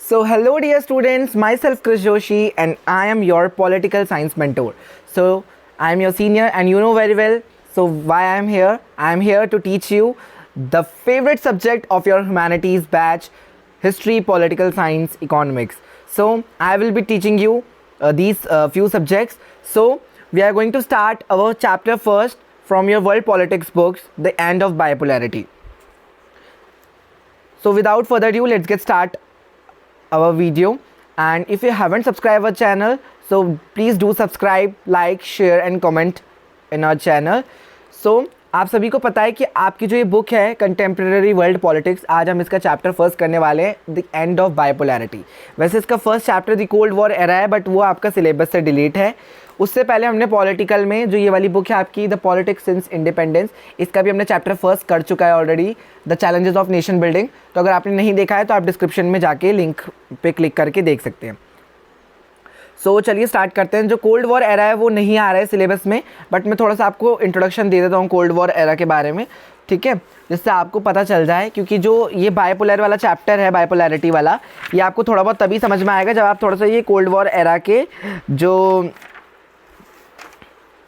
So, hello, dear students. Myself, Krish Joshi, and I am your political science mentor. So, I am your senior, and you know very well. So, why I am here? I am here to teach you the favorite subject of your humanities batch: history, political science, economics. So, I will be teaching you these few subjects. So, we are going to start our chapter first from your world politics books, The End of Bipolarity. So, without further ado, let's get start our video. And if you haven't subscribed our channel, so please do subscribe, like, share and comment in our channel. So आप सभी को पता है कि आपकी जो ये book है कंटेम्प्रेरी वर्ल्ड पॉलिटिक्स, आज हम इसका चैप्टर फर्स्ट करने वाले हैं, द एंड ऑफ बायपोलैरिटी। वैसे इसका first chapter the cold war era है, बट वो आपका सिलेबस से डिलीट है। उससे पहले हमने पॉलिटिकल में जो ये वाली बुक है आपकी द पॉलिटिक्स सिंस इंडिपेंडेंस, इसका भी हमने चैप्टर फर्स्ट कर चुका है already, the challenges of nation building. तो अगर आपने नहीं देखा है तो आप डिस्क्रिप्शन में जाके लिंक पे क्लिक करके देख सकते हैं। सो चलिए स्टार्ट करते हैं। जो कोल्ड वॉर एरा है वो नहीं आ रहा है सिलेबस में, बट मैं थोड़ा सा आपको इंट्रोडक्शन दे देता हूँ कोल्ड वॉर एरा के बारे में, ठीक है, जिससे आपको पता चल जाए। क्योंकि जो ये बायपोलर वाला चैप्टर है, बायपोलैरिटी वाला, ये आपको थोड़ा बहुत तभी समझ में आएगा जब आप थोड़ा सा ये कोल्ड वॉर एरा के जो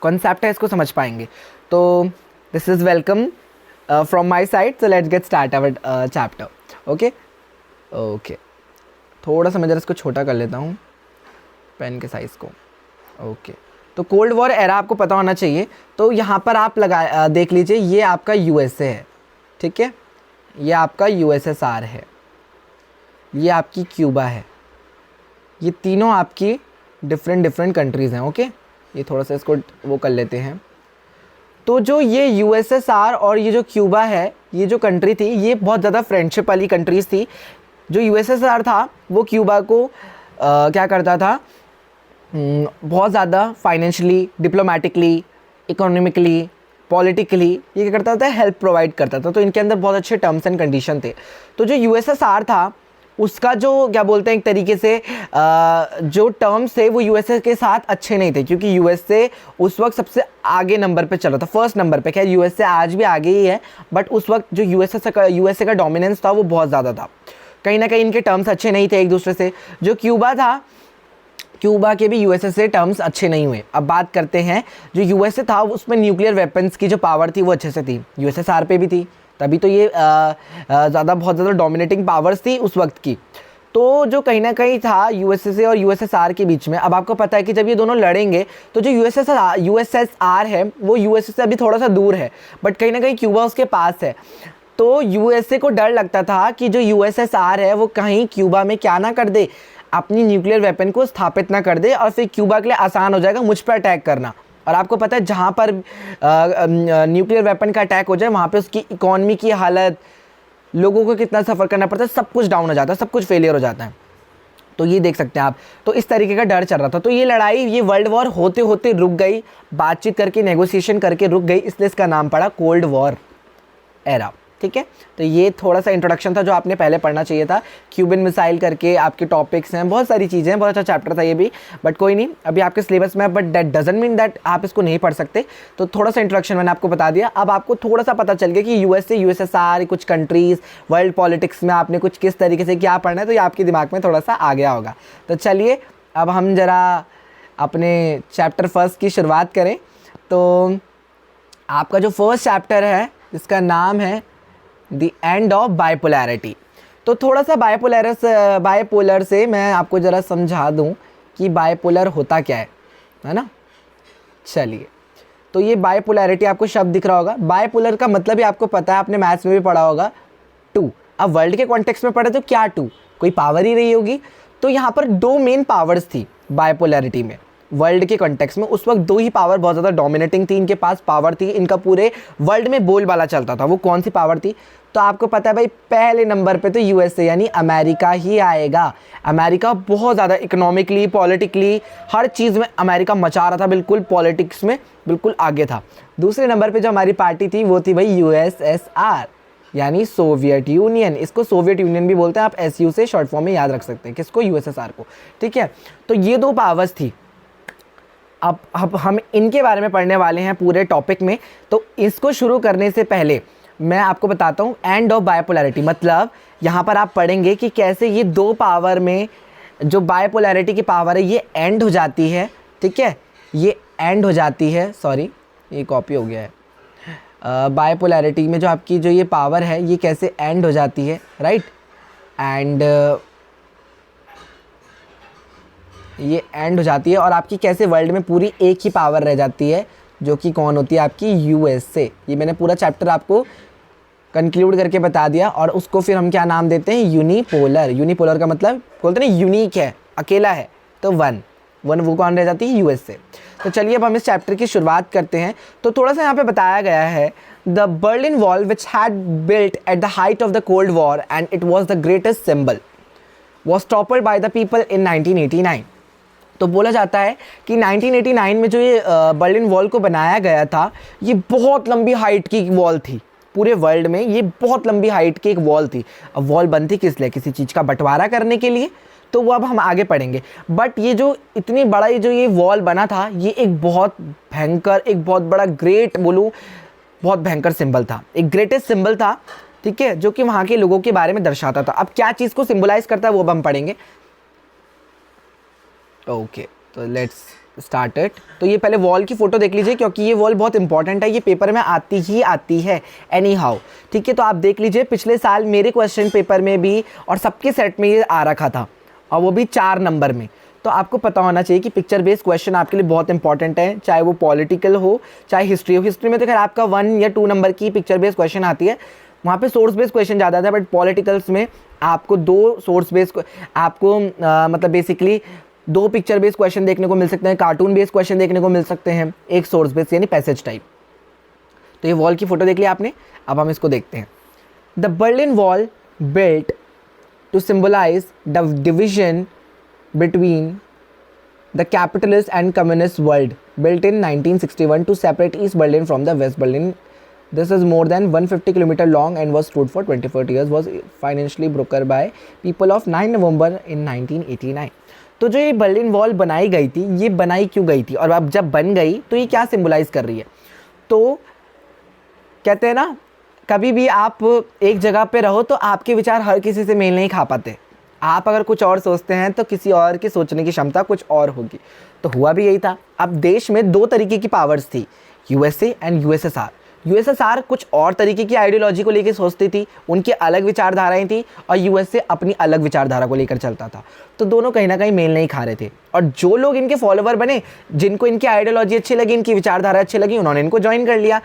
कॉन्सेप्ट है इसको समझ पाएंगे। तो this is welcome from my side. So let's get start our chapter. Okay okay, थोड़ा सा मैं जरा इसको छोटा कर लेता हूँ पेन के साइज़ को। ओके, तो कोल्ड वॉर एरा आपको पता होना चाहिए। तो यहाँ पर आप देख लीजिए, ये आपका यूएसए है, ठीक है, ये आपका यूएसएसआर है, ये आपकी क्यूबा है, ये तीनों आपकी डिफरेंट कंट्रीज़ हैं। ओके, ये थोड़ा सा इसको वो कर लेते हैं। तो जो ये यूएसएसआर और ये जो क्यूबा है, ये जो कंट्री थी, ये बहुत ज़्यादा फ्रेंडशिप वाली कंट्रीज़ थी। जो यूएसएसआर था वो क्यूबा को क्या करता था, बहुत ज़्यादा फाइनेंशियली, डिप्लोमेटिकली, इकोनॉमिकली, पॉलिटिकली ये क्या करता था, हेल्प प्रोवाइड करता था। तो इनके अंदर बहुत अच्छे टर्म्स एंड कंडीशन थे। तो जो यूएसएसआर था उसका जो क्या बोलते हैं एक तरीके से जो टर्म्स थे वो यूएसए के साथ अच्छे नहीं थे, क्योंकि यूएसए उस वक्त सबसे आगे नंबर पे चल रहा था, फर्स्ट नंबर पे। खैर यूएसए आज भी आगे ही है, बट उस वक्त जो यूएसए का डोमिनेंस था वो बहुत ज़्यादा था। कहीं ना कहीं इनके टर्म्स अच्छे नहीं थे एक दूसरे से। जो क्यूबा था, क्यूबा के भी यूएसए से टर्म्स अच्छे नहीं हुए। अब बात करते हैं, जो यूएसए था उसमें न्यूक्लियर वेपन्स की जो पावर थी वो अच्छे से थी, यूएसएसआर पे भी थी, तभी तो ये बहुत ज़्यादा डोमिनेटिंग पावर्स थी उस वक्त की। तो जो कहीं ना कहीं था यूएसए और यूएसएसआर के बीच में। अब आपको पता है कि जब ये दोनों लड़ेंगे तो जो यूएसएसआर है वो यूएसए से अभी थोड़ा सा दूर है, बट कहीं ना कहीं क्यूबा उसके पास है। तो यूएसए को डर लगता था कि जो यूएसएसआर है वो कहीं क्यूबा में क्या ना कर दे, अपनी न्यूक्लियर वेपन को स्थापित ना कर दे, और फिर क्यूबा के लिए आसान हो जाएगा मुझ पर अटैक करना। और आपको पता है जहाँ पर न्यूक्लियर वेपन का अटैक हो जाए वहाँ पे उसकी इकॉनमी की हालत, लोगों को कितना सफ़र करना पड़ता है, सब कुछ डाउन हो जाता है, सब कुछ फेलियर हो जाता है। तो ये देख सकते हैं आप। तो इस तरीके का डर चल रहा था। तो ये लड़ाई, ये वर्ल्ड वॉर होते होते रुक गई, बातचीत करके, नेगोशिएशन करके रुक गई, इसलिए इसका नाम पड़ा कोल्ड वॉर एरा, ठीक है। तो ये थोड़ा सा इंट्रोडक्शन था जो आपने पहले पढ़ना चाहिए था। क्यूबन मिसाइल करके आपके टॉपिक्स हैं, बहुत सारी चीज़ें हैं, बहुत अच्छा चैप्टर था ये भी, बट कोई नहीं, अभी आपके सिलेबस में, but that doesn't mean that आप इसको नहीं पढ़ सकते। तो थोड़ा सा इंट्रोडक्शन मैंने आपको बता दिया। अब आपको थोड़ा सा पता चल गया कि यूएसए, यूएसएसआर, कुछ कंट्रीज़, वर्ल्ड पॉलिटिक्स में आपने कुछ किस तरीके से क्या पढ़ना है, तो ये आपके दिमाग में थोड़ा सा आ गया होगा। तो चलिए अब हम ज़रा अपने चैप्टर फर्स्ट की शुरुआत करें। तो आपका जो फर्स्ट चैप्टर है जिसका नाम है द एंड ऑफ बायपोलैरिटी। तो थोड़ा सा बायपोलर से मैं आपको ज़रा समझा दूं कि बायपोलर होता क्या है ना। चलिए, तो ये बायपोलैरिटी आपको शब्द दिख रहा होगा। बायपोलर का मतलब ही आपको पता है, आपने मैथ्स में भी पढ़ा होगा, टू। अब वर्ल्ड के कॉन्टेक्स्ट में पढ़े तो क्या टू, कोई पावर ही रही होगी। तो यहाँ पर दो मेन पावर्स थी बायपोलैरिटी में, वर्ल्ड के कॉन्टेक्स्ट में। उस वक्त दो ही पावर बहुत ज़्यादा डोमिनेटिंग थी, इनके पास पावर थी, इनका पूरे वर्ल्ड में बोलबाला चलता था। वो कौन सी पावर थी? तो आपको पता है भाई, पहले नंबर पे तो यूएसए यानी अमेरिका ही आएगा। अमेरिका बहुत ज़्यादा इकोनॉमिकली, पॉलिटिकली, हर चीज़ में अमेरिका मचा रहा था, बिल्कुल पॉलिटिक्स में बिल्कुल आगे था। दूसरे नंबर पे जो हमारी पार्टी थी वो थी भाई यूएसएसआर यानी सोवियत यूनियन। इसको सोवियत यूनियन भी बोलते हैं, आप एसयू से शॉर्ट फॉर्म में याद रख सकते हैं किसको, यूएसएसआर को, ठीक है। तो ये दो पावर्स थी। अब हम इनके बारे में पढ़ने वाले हैं पूरे टॉपिक में। तो इसको शुरू करने से पहले मैं आपको बताता हूँ एंड ऑफ बायपोलैरिटी, मतलब यहाँ पर आप पढ़ेंगे कि कैसे ये दो पावर में जो बायपोलैरिटी की पावर है ये एंड हो जाती है, ठीक है, ये एंड हो जाती है, सॉरी ये कॉपी हो गया है, बायपोलैरिटी में जो आपकी जो ये पावर है ये कैसे एंड हो जाती है, राइट, एंड ये एंड हो जाती है और आपकी कैसे वर्ल्ड में पूरी एक ही पावर रह जाती है जो कि कौन होती है आपकी यूएसए। ये मैंने पूरा चैप्टर आपको कंक्लूड करके बता दिया और उसको फिर हम क्या नाम देते हैं, यूनिपोलर। यूनिपोलर का मतलब बोलते हैं यूनिक है, अकेला है, तो वन वो कौन रह जाती है, यूएसए। तो चलिए अब हम इस चैप्टर की शुरुआत करते हैं। तो थोड़ा सा यहाँ पे बताया गया है the Berlin wall which had built at the height of the cold war and it was the greatest symbol was toppled by the people in 1989। तो बोला जाता है कि 1989 में जो ये बर्लिन वॉल को बनाया गया था ये बहुत लंबी हाइट की वॉल थी, पूरे वर्ल्ड में ये बहुत लंबी हाइट की एक वॉल थी। अब वॉल बनती किस लिए, किसी चीज़ का बंटवारा करने के लिए, तो वो अब हम आगे पढ़ेंगे। बट ये जो इतनी बड़ा ये वॉल बना था ये एक बहुत भयंकर, एक बहुत बड़ा ग्रेट बोलूँ, बहुत भयंकर सिंबल था, एक ग्रेटेस्ट सिंबल था, ठीक है, जो कि वहाँ के लोगों के बारे में दर्शाता था। अब क्या चीज़ को सिंबलाइज करता है वो अब हम पढ़ेंगे। ओके तो लेट्स स्टार्ट इट। तो ये पहले वॉल की फ़ोटो देख लीजिए क्योंकि ये वॉल बहुत इंपॉर्टेंट है, ये पेपर में आती है एनी हाउ, ठीक है। तो आप देख लीजिए पिछले साल मेरे क्वेश्चन पेपर में भी और सबके सेट में ये आ रखा था और वो भी 4 नंबर में। तो आपको पता होना चाहिए कि पिक्चर बेस्ड क्वेश्चन आपके लिए बहुत इंपॉर्टेंट है, चाहे वो पॉलिटिकल हो चाहे हिस्ट्री हो। हिस्ट्री में तो खैर आपका 1 या 2 नंबर की पिक्चर बेस्ड क्वेश्चन आती है, वहाँ पे सोर्स बेस्ड क्वेश्चन ज़्यादा आता है, बट पॉलिटिकल्स में आपको 2 सोर्स बेस्ड आपको मतलब बेसिकली 2 पिक्चर बेस्ड क्वेश्चन देखने को मिल सकते हैं, कार्टून बेस्ड क्वेश्चन देखने को मिल सकते हैं, एक सोर्स बेस्ड यानी पैसेज टाइप। तो ये वॉल की फोटो देख लिया आपने, अब हम इसको देखते हैं। The Berlin wall built to symbolize the division between the capitalist and communist world, built in 1961 to separate East Berlin from the West Berlin. This is more than 150 km long and was stood for 24 years, was financially brokered by people of 9 November in 1989. तो जो ये Berlin wall बनाई गई थी, ये बनाई क्यों गई थी और अब जब बन गई तो ये क्या सिंबलाइज कर रही है। तो कहते हैं ना, कभी भी आप एक जगह पे रहो तो आपके विचार हर किसी से मेल नहीं खा पाते। आप अगर कुछ और सोचते हैं तो किसी और की सोचने की क्षमता कुछ और होगी। तो हुआ भी यही था। अब देश में 2 तरीके की पावर्स थी, यूएसए एंड यूएसएसआर। यूएसएसआर कुछ और तरीके की आइडियोलॉजी को लेकर सोचती थी, उनकी अलग विचारधाराएं थी, और यूएसए अपनी अलग विचारधारा को लेकर चलता था। तो दोनों कहीं ना कहीं मेल नहीं खा रहे थे, और जो लोग इनके फॉलोवर बने, जिनको इनकी आइडियोलॉजी अच्छी लगी, इनकी विचारधारा अच्छी लगी, उन्होंने इनको ज्वाइन कर लिया।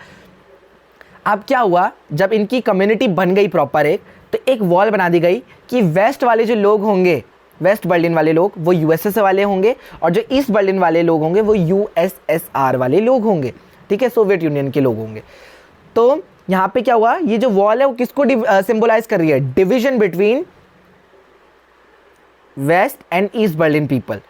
अब क्या हुआ, जब इनकी कम्युनिटी बन गई प्रॉपर एक, तो एक वॉल बना दी गई कि वेस्ट वाले जो लोग होंगे, वेस्ट बर्लिन वाले लोग, वो यूएसएस वाले होंगे, और जो ईस्ट बर्लिन वाले लोग होंगे वो यूएसएसआर वाले लोग होंगे, ठीक है, सोवियत यूनियन के लोग होंगे। तो यहाँ पे क्या हुआ, ये जो वॉल है वो किसको सिंबलाइज कर रही है, division between west and east Berlin people.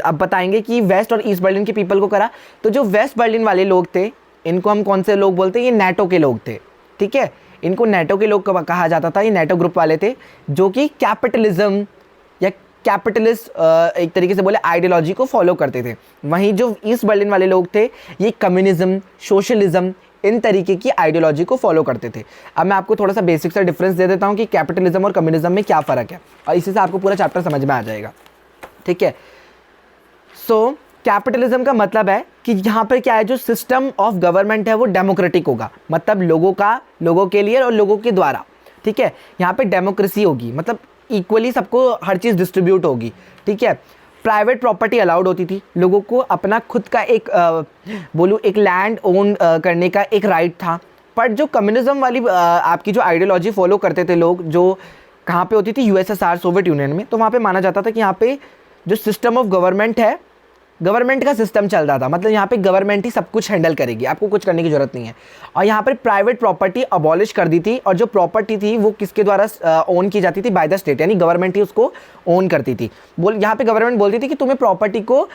अब बताएंगे कि वेस्ट और ईस्ट बर्लिन के पीपल को करा। तो जो वेस्ट बर्लिन वाले लोग थे, इनको हम कौन से लोग बोलते हैं, ये नेटो के लोग थे, ठीक है, इनको नेटो के लोग कहा जाता था। ये नेटो ग्रुप वाले थे जो कि कैपिटलिज्म या कैपिटलिस्ट एक तरीके से बोले आइडियोलॉजी को फॉलो करते थे। वहीं जो ईस्ट बर्लिन वाले लोग थे ये कम्युनिज्म, सोशलिज्म, इन तरीके की आइडियोलॉजी को फॉलो करते थे। अब मैं आपको थोड़ा सा बेसिक सा डिफरेंस दे देता हूँ कि कैपिटलिज्म और कम्युनिज्म में क्या फ़र्क है, और इसी से आपको पूरा चैप्टर समझ में आ जाएगा, ठीक है। सो कैपिटलिज्म का मतलब है कि यहाँ पर क्या है, जो सिस्टम ऑफ गवर्नमेंट है वो डेमोक्रेटिक होगा, मतलब लोगों के लिए और लोगों के द्वारा, ठीक है। यहाँ पे डेमोक्रेसी होगी, मतलब इक्वली सबको हर चीज़ डिस्ट्रीब्यूट होगी, ठीक है। प्राइवेट प्रॉपर्टी अलाउड होती थी, लोगों को अपना खुद का एक एक लैंड ओन करने का एक राइट था। पर जो कम्युनिज्म वाली आपकी जो आइडियोलॉजी फॉलो करते थे लोग, जो कहाँ पे होती थी, यूएसएसआर, सोवियत यूनियन में, तो वहाँ पे माना जाता था कि यहाँ पे जो सिस्टम ऑफ गवर्नमेंट है, गवर्नमेंट का सिस्टम चल रहा था, मतलब यहाँ पे गवर्नमेंट ही सब कुछ हैंडल करेगी, आपको कुछ करने की जरूरत नहीं है। और यहाँ पर प्राइवेट प्रॉपर्टी अबॉलिश कर दी थी, और जो प्रॉपर्टी थी वो किसके द्वारा ओन की जाती थी, बाय द स्टेट, यानी गवर्नमेंट ही उसको ओन करती थी। यहाँ पे गवर्नमेंट बोलती थी कि तुम्हें प्रॉपर्टी को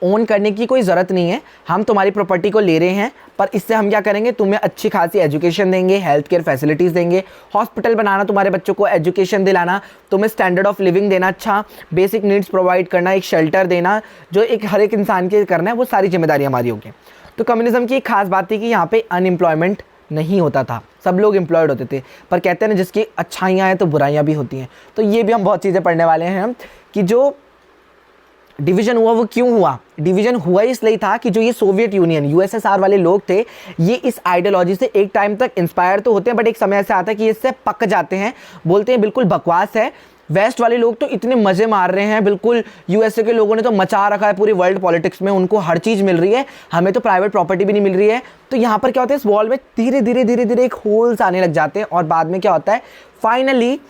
ओन करने की कोई ज़रूरत नहीं है, हम तुम्हारी प्रॉपर्टी को ले रहे हैं, पर इससे हम क्या करेंगे, तुम्हें अच्छी खासी एजुकेशन देंगे, हेल्थ केयर फैसिलिटीज़ देंगे, हॉस्पिटल बनाना, तुम्हारे बच्चों को एजुकेशन दिलाना, तुम्हें स्टैंडर्ड ऑफ लिविंग देना, अच्छा बेसिक नीड्स प्रोवाइड करना, एक शेल्टर देना, जो एक हर एक इंसान के करना है, वो सारी जिम्मेदारी हमारी होगी। तो कम्युनिज्म की एक खास बात थी कि यहाँ पे अनएम्प्लॉयमेंट नहीं होता था, सब लोग एम्प्लॉयड होते थे। पर कहते हैं ना जिसकी अच्छाइयाँ हैं तो बुराइयाँ भी होती हैं। तो ये भी हम बहुत चीज़ें पढ़ने वाले हैं हम, कि जो डिवीजन हुआ वो क्यों हुआ। डिवीजन हुआ इसलिए था कि जो ये सोवियत यूनियन यूएसएसआर वाले लोग थे, ये इस आइडियोलॉजी से एक टाइम तक इंस्पायर तो होते हैं, बट एक समय ऐसा आता है कि इससे पक जाते हैं, बोलते हैं बिल्कुल बकवास है। वेस्ट वाले लोग तो इतने मजे मार रहे हैं, बिल्कुल यूएसए के लोगों ने तो मचा रखा है पूरी वर्ल्ड पॉलिटिक्स में, उनको हर चीज़ मिल रही है, हमें तो प्राइवेट प्रॉपर्टी भी नहीं मिल रही है। तो यहाँ पर क्या होता है, इस वॉल में धीरे धीरे धीरे धीरे एक होल्स आने लग जाते हैं, और बाद में क्या होता है, फाइनली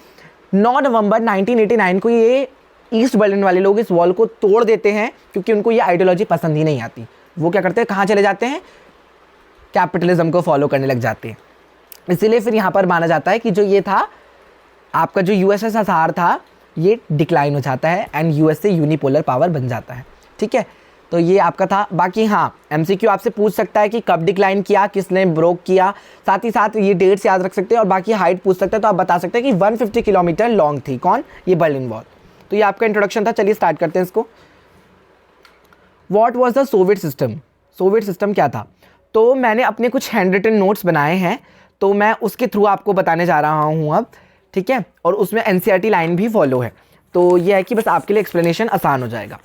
9 नवंबर 1989 को ये ईस्ट बर्लिन वाले लोग इस वॉल को तोड़ देते हैं, क्योंकि उनको ये आइडियोलॉजी पसंद ही नहीं आती। वो क्या करते हैं, कहाँ चले जाते हैं, कैपिटलिज्म को फॉलो करने लग जाते हैं। इसीलिए फिर यहाँ पर माना जाता है कि जो ये था आपका जो यूएसएसआर था, ये डिक्लाइन हो जाता है एंड यूएसए यूनिपोलर पावर बन जाता है। ठीक है, तो ये आपका था। बाकी हाँ, एमसीक्यू आपसे पूछ सकता है कि कब डिक्लाइन किया, किसने ब्रोक किया, साथ ही साथ ये डेट्स याद रख सकते हैं, और बाकी हाइट पूछ सकते हैं, तो आप बता सकते हैं कि 150 किलोमीटर लॉन्ग थी। कौन, ये बर्लिन वॉल। तो ये आपका इंट्रोडक्शन था। चलिए स्टार्ट करते हैं इसको। What was the Soviet system. Soviet system क्या था, तो मैंने अपने कुछ हैंड रिटन नोट्स बनाए हैं, तो मैं उसके थ्रू आपको बताने जा रहा हूँ अब। ठीक है, और उसमें एनसीईआरटी लाइन भी फॉलो है, तो ये है कि बस आपके लिए एक्सप्लेनेशन आसान हो जाएगा।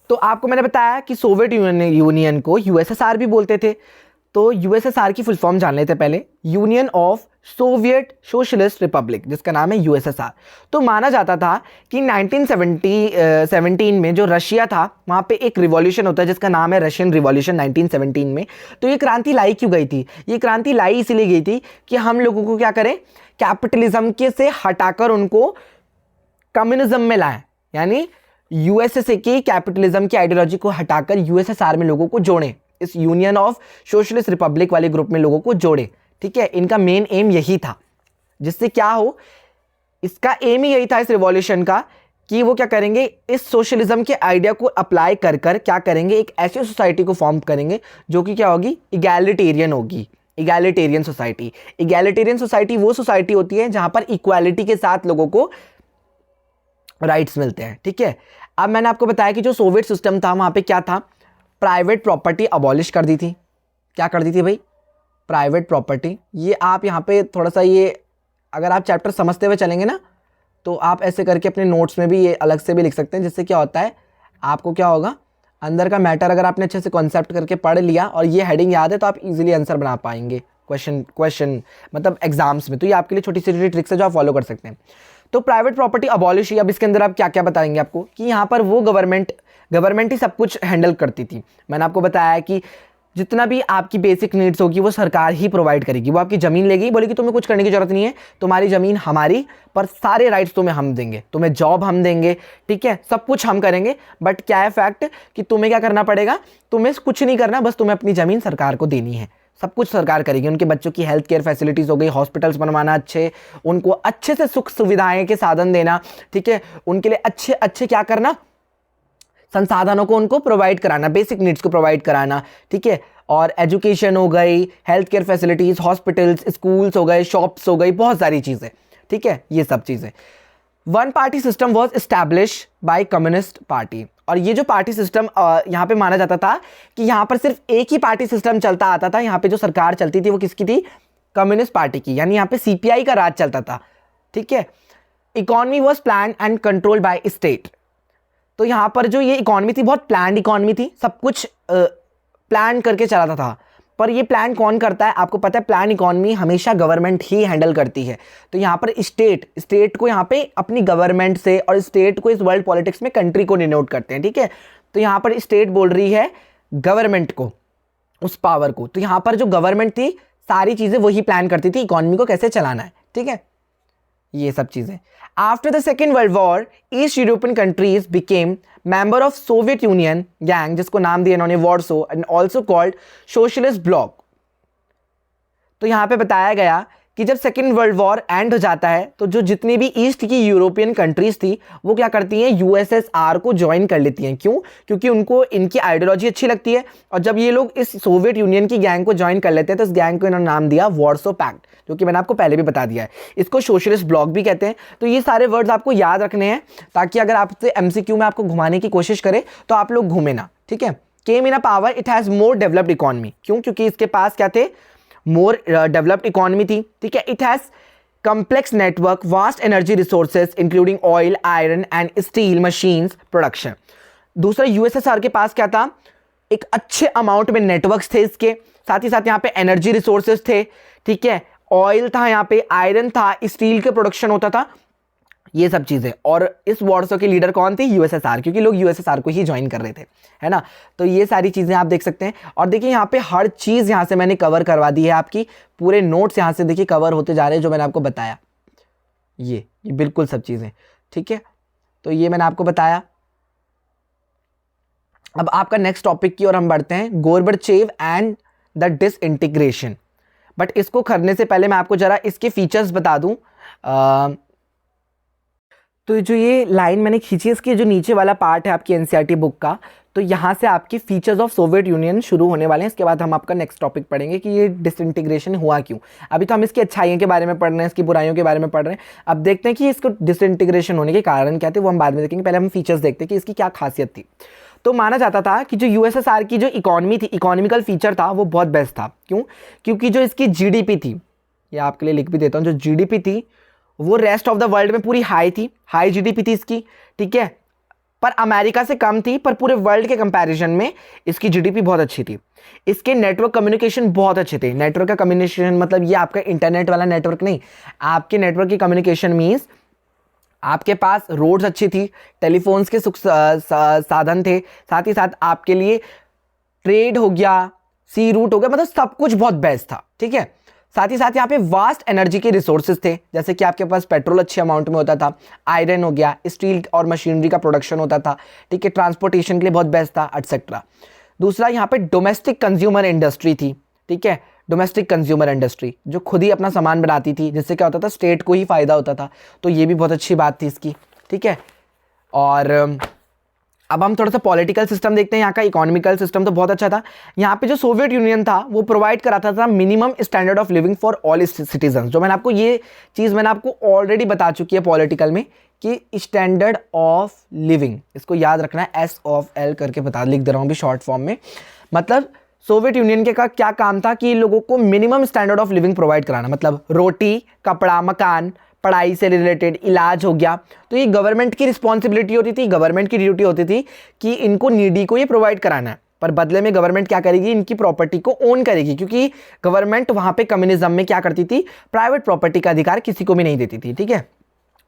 तो आपको मैंने बताया कि सोवियत यूनियन को यूएसएसआर भी बोलते थे। तो यूएसएसआर की फुल फॉर्म जान लेते हैं पहले, union of Soviet socialist Republic, जिसका नाम है यूएसएसआर। तो माना जाता था कि 1917 में जो रशिया था, वहाँ पे एक रिवॉल्यूशन होता है जिसका नाम है रशियन रिवॉल्यूशन 1917 में। तो ये क्रांति लाई क्यों गई थी, ये क्रांति लाई इसीलिए गई थी कि हम लोगों को क्या करें, कैपिटलिज्म के से हटाकर उनको कम्युनिज्म में लाएं, यानी यूएसएसए की कैपिटलिज्म की आइडियोलॉजी को हटाकर यूएसएसआर में लोगों को जोड़ें, इस यूनियन ऑफ सोशलिस्ट रिपब्लिक वाले ग्रुप में लोगों को जोड़े। ठीक है, इनका मेन एम यही था, जिससे क्या हो, इसका एम ही यही था इस रिवॉल्यूशन का, कि वो क्या करेंगे, इस सोशलिज्म के आइडिया को अप्लाई कर कर क्या करेंगे, एक ऐसी सोसाइटी को फॉर्म करेंगे जो कि क्या होगी, इगैलिटेरियन होगी। इगैलिटेरियन सोसाइटी, इगैलिटेरियन सोसाइटी वो सोसाइटी होती है जहां पर इक्वालिटी के साथ लोगों को राइट्स मिलते हैं। ठीक है, अब मैंने आपको बताया कि जो सोवियत सिस्टम था वहां पे क्या था, प्राइवेट प्रॉपर्टी अबॉलिश कर दी थी। क्या कर दी थी भाई, प्राइवेट प्रॉपर्टी। ये आप यहाँ पे थोड़ा सा ये अगर आप चैप्टर समझते हुए चलेंगे ना, तो आप ऐसे करके अपने नोट्स में भी ये अलग से भी लिख सकते हैं, जिससे क्या होता है, आपको क्या होगा, अंदर का मैटर अगर आपने अच्छे से कॉन्सेप्ट करके पढ़ लिया और ये हेडिंग याद है, तो आप इजीली आंसर बना पाएंगे क्वेश्चन मतलब एग्जाम्स में। तो ये आपके लिए छोटी सी ट्रिक्स है जो आप फॉलो कर सकते हैं। तो प्राइवेट प्रॉपर्टी अबॉलिश हुई। अब इसके अंदर आप क्या क्या बताएंगे आपको, कि यहाँ पर वो गवर्नमेंट ही सब कुछ हैंडल करती थी। मैंने आपको बताया कि जितना भी आपकी बेसिक नीड्स होगी वो सरकार ही प्रोवाइड करेगी। वो आपकी ज़मीन लेगी, बोलेगी तुम्हें कुछ करने की जरूरत नहीं है, तुम्हारी ज़मीन हमारी, पर सारे राइट्स तुम्हें हम देंगे, तुम्हें जॉब हम देंगे, ठीक है, सब कुछ हम करेंगे। बट क्या है फैक्ट कि तुम्हें क्या करना पड़ेगा, तुम्हें कुछ नहीं करना, बस तुम्हें अपनी ज़मीन सरकार को देनी है। सब कुछ सरकार करेगी। उनके बच्चों की हेल्थ केयर फैसिलिटीज़ हो गई, हॉस्पिटल्स बनवाना अच्छे, उनको अच्छे से सुख सुविधाएं के साधन देना, ठीक है, उनके लिए अच्छे अच्छे क्या करना, संसाधनों को उनको प्रोवाइड कराना, बेसिक नीड्स को प्रोवाइड कराना, ठीक है। और एजुकेशन हो गई, health care facilities, hospitals, schools हो गए, शॉप्स हो गई, बहुत सारी चीज़ें, ठीक है, ये सब चीज़ें। One party system was establish by communist party. और ये जो पार्टी सिस्टम यहाँ पे माना जाता था कि यहाँ पर सिर्फ एक ही पार्टी सिस्टम चलता आता था। यहाँ पे जो सरकार चलती थी वो किसकी थी, कम्युनिस्ट पार्टी की, यानी यहाँ पे सीपीआई का राज चलता था, ठीक है। Economy was plan and control by state. तो यहाँ पर जो ये इकोनॉमी थी बहुत प्लान इकोनॉमी थी, सब कुछ प्लान करके चलाता था। पर ये प्लान कौन करता है, आपको पता है, प्लान इकोनॉमी हमेशा गवर्नमेंट ही हैंडल करती है। तो यहाँ पर स्टेट को यहाँ पे अपनी गवर्नमेंट से, और स्टेट को इस वर्ल्ड पॉलिटिक्स में कंट्री को डिनोट करते हैं, ठीक है। तो यहाँ पर स्टेट बोल रही है गवर्नमेंट को, उस पावर को। तो यहाँ पर जो गवर्नमेंट थी सारी चीज़ें वही प्लान करती थी, इकोनॉमी को कैसे चलाना है, ठीक है, ये सब चीज़ें। After the second world war east European countries became member of Soviet union gang, जिसको नाम दिया इन्होंने Warsaw, and also called socialist block. तो यहाँ पे बताया गया कि जब सेकेंड वर्ल्ड वॉर एंड हो जाता है तो जो जितनी भी ईस्ट की यूरोपियन कंट्रीज थी वो क्या करती हैं, यूएसएसआर को ज्वाइन कर लेती हैं। क्यों, क्योंकि उनको इनकी आइडियोलॉजी अच्छी लगती है। और जब ये लोग इस सोवियत यूनियन की गैंग को ज्वाइन कर लेते हैं तो इस गैंग को इन्होंने नाम दिया वॉर्सो पैक्ट, जो कि मैंने आपको पहले भी बता दिया है। इसको सोशलिस्ट ब्लॉक भी कहते हैं। तो ये सारे वर्ड्स आपको याद रखने हैं, ताकि अगर आपसे एमसीक्यू में आपको घुमाने की कोशिश करे तो आप लोग घूमे ना, ठीक है। Came in a power, it has more developed economy. क्यों, क्योंकि इसके पास क्या थे, मोर डेवलप्ड इकोनॉमी थी, ठीक है। It has complex network, vast energy resources including oil, iron and steel machines production। दूसरा यूएसएसआर के पास क्या था, एक अच्छे अमाउंट में नेटवर्क्स थे इसके, साथ ही साथ यहाँ पे एनर्जी रिसोर्सेज थे, ठीक है, ऑयल था, यहाँ पे आयरन था, स्टील के प्रोडक्शन होता था, ये सब चीजें। और इस वॉरसो के लीडर कौन थे, यूएसएसआर, क्योंकि लोग यूएसएसआर को ही ज्वाइन कर रहे थे, है ना। तो ये सारी चीजें आप देख सकते हैं। और देखिए यहाँ पे हर चीज यहाँ से मैंने कवर करवा दी है, आपकी पूरे नोट्स यहाँ से देखिए कवर होते जा रहे हैं जो मैंने आपको बताया, ये बिल्कुल सब चीजें, ठीक है। तो ये मैंने आपको बताया। अब आपका नेक्स्ट टॉपिक की ओर हम बढ़ते हैं, Gorbachev and the disintegration. But इसको करने से पहले मैं आपको जरा इसके फीचर्स बता दूं। तो जो ये लाइन मैंने खींची है, इसके जो नीचे वाला पार्ट है आपकी एनसीईआरटी बुक का, तो यहाँ से आपकी फीचर्स ऑफ सोवियत यूनियन शुरू होने वाले हैं। इसके बाद हम आपका नेक्स्ट टॉपिक पढ़ेंगे कि ये डिसइंटीग्रेशन हुआ क्यों। अभी तो हम इसकी अच्छाइयों के बारे में पढ़ रहे हैं, इसकी बुराइयों के बारे में पढ़ रहे हैं। अब देखते हैं कि इसको डिसइंटीग्रेशन होने के कारण क्या थे, वो हम बाद में देखेंगे। पहले हम फीचर्स देखते हैं कि इसकी क्या खासियत थी। तो माना जाता था कि जो यूएसएसआर की जो इकोनॉमी थी, इकोनॉमिकल फीचर था, वो बहुत बेस्ट था। क्यों? क्योंकि जो इसकी जीडीपी थी, ये आपके लिए लिख भी देता हूँ, जो जीडीपी थी वो रेस्ट ऑफ द वर्ल्ड में पूरी हाई थी, हाई जीडीपी थी इसकी, ठीक है। पर अमेरिका से कम थी, पर पूरे वर्ल्ड के कंपैरिजन में इसकी जीडीपी बहुत अच्छी थी। इसके नेटवर्क कम्युनिकेशन बहुत अच्छे थे। नेटवर्क का कम्युनिकेशन मतलब ये आपका इंटरनेट वाला नेटवर्क नहीं, आपके नेटवर्क की कम्युनिकेशन मीन्स आपके पास रोड्स अच्छी थी, टेलीफोन्स के साधन थे, साथ ही साथ आपके लिए ट्रेड हो गया, सी रूट हो गया, मतलब सब कुछ बहुत बेस्ट था, ठीक है। साथ ही साथ यहाँ पे वास्ट एनर्जी के रिसोर्सेज थे, जैसे कि आपके पास पेट्रोल अच्छे अमाउंट में होता था, आयरन हो गया, स्टील और मशीनरी का प्रोडक्शन होता था, ठीक है, ट्रांसपोर्टेशन के लिए बहुत बेस्ट था, एटसेट्रा। दूसरा यहाँ पे डोमेस्टिक कंज्यूमर इंडस्ट्री थी, ठीक है, डोमेस्टिक कंज्यूमर इंडस्ट्री जो खुद ही अपना सामान बनाती थी, जिससे क्या होता था, स्टेट को ही फायदा होता था। तो ये भी बहुत अच्छी बात थी इसकी, ठीक है। और अब हम थोड़ा सा पॉलिटिकल सिस्टम देखते हैं। यहाँ का इकोनॉमिकल सिस्टम तो बहुत अच्छा था। यहाँ पे जो सोवियत यूनियन था वो प्रोवाइड कराता था minimum standard of living for all citizen. जो मैंने आपको ये चीज़ मैंने आपको ऑलरेडी बता चुकी है पॉलिटिकल में कि स्टैंडर्ड ऑफ लिविंग, इसको याद रखना है, SOF-L करके लिख दे रहा हूँ अभी शॉर्ट फॉर्म में। मतलब सोवियत यूनियन के का क्या काम था कि लोगों को minimum standard of living provide कराना, मतलब रोटी, कपड़ा, मकान, पढ़ाई से रिलेटेड, इलाज हो गया। तो ये गवर्नमेंट की रिस्पॉन्सिबिलिटी होती थी, गवर्नमेंट की ड्यूटी होती थी कि इनको नीडी को ये प्रोवाइड कराना है। पर बदले में गवर्नमेंट क्या करेगी, इनकी प्रॉपर्टी को ओन करेगी, क्योंकि गवर्नमेंट वहाँ पे कम्युनिज्म में क्या करती थी, प्राइवेट प्रॉपर्टी का अधिकार किसी को भी नहीं देती थी, ठीक है।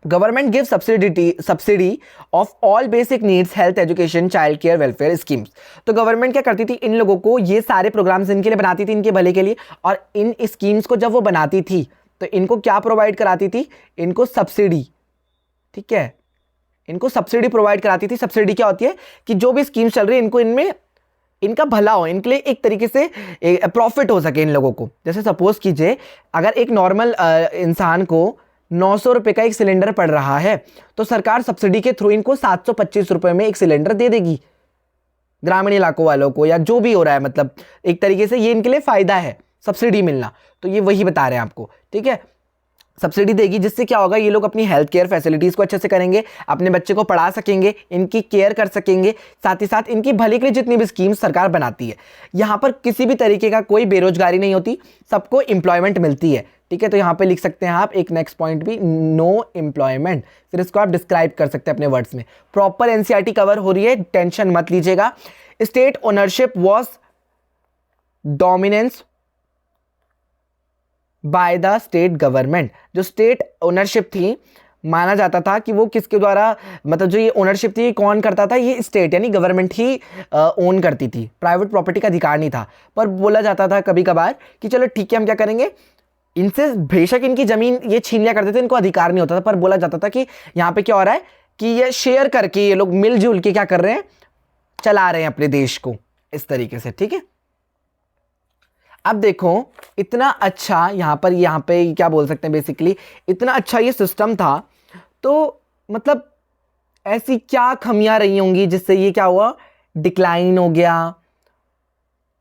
Government give subsidy of all basic needs, health, education, child care, welfare schemes. तो गवर्नमेंट क्या करती थी, इन लोगों को ये सारे प्रोग्राम्स इनके लिए बनाती थी, इनके भले के लिए। और इन स्कीम्स को जब वो बनाती थी तो इनको क्या प्रोवाइड कराती थी, इनको सब्सिडी, ठीक है, इनको सब्सिडी प्रोवाइड कराती थी। सब्सिडी क्या होती है कि जो भी स्कीम्स चल रही है इनको इनमें इनका भला हो, इनके लिए एक तरीके से प्रॉफिट हो सके इन लोगों को। जैसे सपोज कीजिए अगर एक नॉर्मल इंसान को 900 रुपये का एक सिलेंडर पड़ रहा है, तो सरकार सब्सिडी के थ्रू इनको 725 रुपये में एक सिलेंडर दे देगी ग्रामीण इलाकों वालों को, या जो भी हो रहा है, मतलब एक तरीके से ये इनके लिए फायदा है सब्सिडी मिलना। तो ये वही बता रहे हैं आपको, ठीक है, सब्सिडी देगी, जिससे क्या होगा, ये लोग अपनी हेल्थ केयर फैसिलिटीज़ को अच्छे से करेंगे, अपने बच्चे को पढ़ा सकेंगे, इनकी केयर कर सकेंगे, साथ ही साथ इनकी भले के लिए जितनी भी स्कीम्स सरकार बनाती है, यहाँ पर किसी भी तरीके का कोई बेरोजगारी नहीं होती, सबको एम्प्लॉयमेंट मिलती है, ठीक है। तो यहाँ पे लिख सकते हैं आप एक नेक्स्ट पॉइंट भी, नो एम्प्लॉयमेंट, फिर इसको आप डिस्क्राइब कर सकते हैं अपने वर्ड्स में। प्रॉपर एनसीईआरटी कवर हो रही है, टेंशन मत लीजिएगा। State ownership was dominance by the state government. जो स्टेट ओनरशिप थी, माना जाता था कि वो किसके द्वारा, मतलब जो ये ओनरशिप थी कौन करता था, ये स्टेट यानी गवर्नमेंट ही ओन करती थी, प्राइवेट प्रॉपर्टी का अधिकार नहीं था। पर बोला जाता था कभी कभार कि चलो ठीक है, हम क्या करेंगे, इनसे बेशक इनकी जमीन ये छीन लिया करते थे, इनको अधिकार नहीं होता था, पर बोला जाता था कि यहाँ पे क्या हो रहा है कि ये शेयर करके ये लोग मिलजुल के क्या कर रहे हैं, चला रहे हैं अपने देश को इस तरीके से, ठीक है। अब देखो इतना अच्छा यहाँ पे क्या बोल सकते हैं, बेसिकली इतना अच्छा ये सिस्टम था, तो मतलब ऐसी क्या खमियां रही होंगी जिससे ये क्या हुआ, डिक्लाइन हो गया,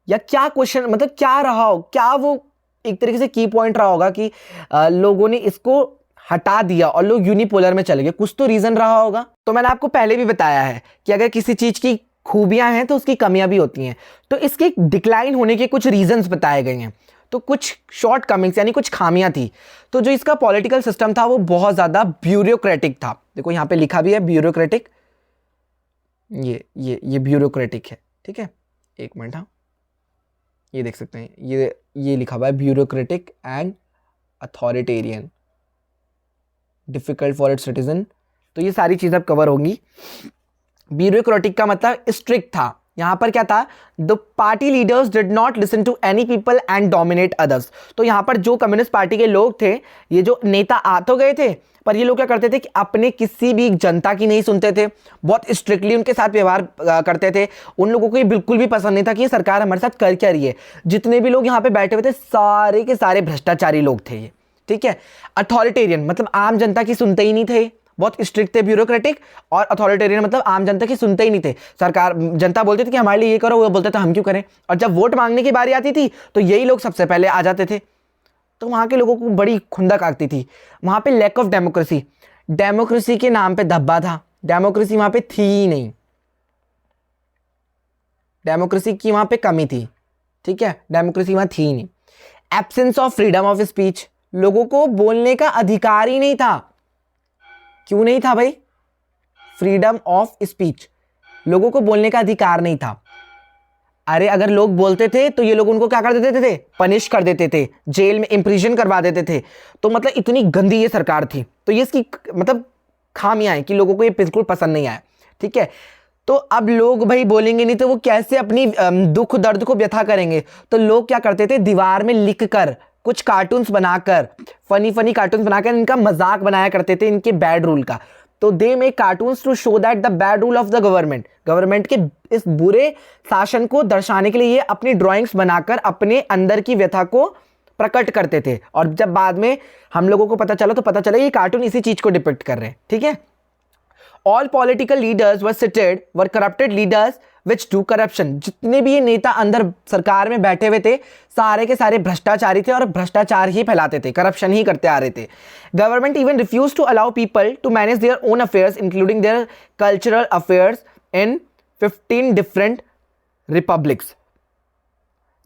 या क्या क्वेश्चन, मतलब क्या रहा हो, क्या वो एक तरीके से की पॉइंट रहा होगा कि लोगों ने इसको हटा दिया और लोग यूनिपोलर में चले गए, कुछ तो रीजन रहा होगा। तो मैंने आपको पहले भी बताया है कि अगर किसी चीज की खूबियां हैं तो उसकी कमियां भी होती हैं, तो इसके डिक्लाइन होने के कुछ रीजंस बताए गए हैं। तो कुछ शॉर्ट कमिंग्स यानी कुछ खामियां थी। तो जो इसका पॉलिटिकल सिस्टम था वो बहुत ज़्यादा ब्यूरोक्रेटिक था। देखो यहाँ पे लिखा भी है ब्यूरोक्रेटिक, ये ब्यूरोक्रेटिक है, ठीक है, एक मिनट, हाँ ये देख सकते हैं, ये लिखा हुआ है bureaucratic and authoritarian, difficult for its citizen. तो ये सारी चीज़ अब कवर होंगी। ब्यूरोक्रेटिक का मतलब स्ट्रिक्ट था। यहाँ पर क्या था, the party leaders did not listen to any people and dominate others. तो यहाँ पर जो कम्युनिस्ट पार्टी के लोग थे, ये जो नेता आ तो गए थे, पर ये लोग क्या करते थे कि अपने किसी भी जनता की नहीं सुनते थे, बहुत स्ट्रिक्टली उनके साथ व्यवहार करते थे। उन लोगों को ये बिल्कुल भी पसंद नहीं था कि ये सरकार हमारे साथ कर क्या रही है। जितने भी लोग यहाँ पे बैठे हुए थे सारे के सारे भ्रष्टाचारी लोग थे ये, ठीक है। अथॉरिटेरियन मतलब आम जनता की सुनते ही नहीं थे, बहुत स्ट्रिक्ट थे ब्यूरोक्रेटिक। और अथॉरिटेरियन मतलब आम जनता की सुनते ही नहीं थे। सरकार जनता बोलती थी कि हमारे लिए ये करो, वो बोलते थे हम क्यों करें। और जब वोट मांगने की बारी आती थी तो यही लोग सबसे पहले आ जाते थे। तो वहां के लोगों को बड़ी खुंदक आती थी। वहां पे लैक ऑफ डेमोक्रेसी, डेमोक्रेसी के नाम पे धब्बा था। डेमोक्रेसी वहां पे थी ही नहीं, डेमोक्रेसी की वहां पे कमी थी, ठीक है, डेमोक्रेसी वहां थी ही नहीं। Absence of freedom of speech, लोगों को बोलने का अधिकार ही नहीं था। क्यों नहीं था भाई? फ्रीडम ऑफ स्पीच, लोगों को बोलने का अधिकार नहीं था। अरे अगर लोग बोलते थे तो ये लोग उनको क्या कर देते थे, पनिश कर देते थे, जेल में इम्प्रिजन करवा देते थे। तो मतलब इतनी गंदी ये सरकार थी। तो ये इसकी मतलब खामियां हैं कि लोगों को ये बिल्कुल पसंद नहीं आया, ठीक है। तो अब लोग भाई बोलेंगे नहीं तो वो कैसे अपनी दुख दर्द को व्यथा करेंगे। तो लोग क्या करते थे, दीवार में लिख कर कुछ कार्टून्स बनाकर, फनी कार्टून्स बनाकर इनका मजाक बनाया करते थे, इनके बैड रूल का। तो they make cartoons to show that the bad rule of the government के इस बुरे शासन को दर्शाने के लिए ये अपनी ड्राइंग्स बनाकर अपने अंदर की व्यथा को प्रकट करते थे। और जब बाद में हम लोगों को पता चला तो पता चला ये कार्टून इसी चीज को डिपिक्ट कर रहे हैं, ठीक है। All political leaders were seated were corrupted leaders which do corruption. जितने भी ये नेता अंदर सरकार में बैठे हुए थे सारे के सारे भ्रष्टाचारी थे और भ्रष्टाचार ही फैलाते थे, करप्शन ही करते आ रहे थे। Government even refuse to allow people to manage their own affairs including their cultural affairs in 15 different republics.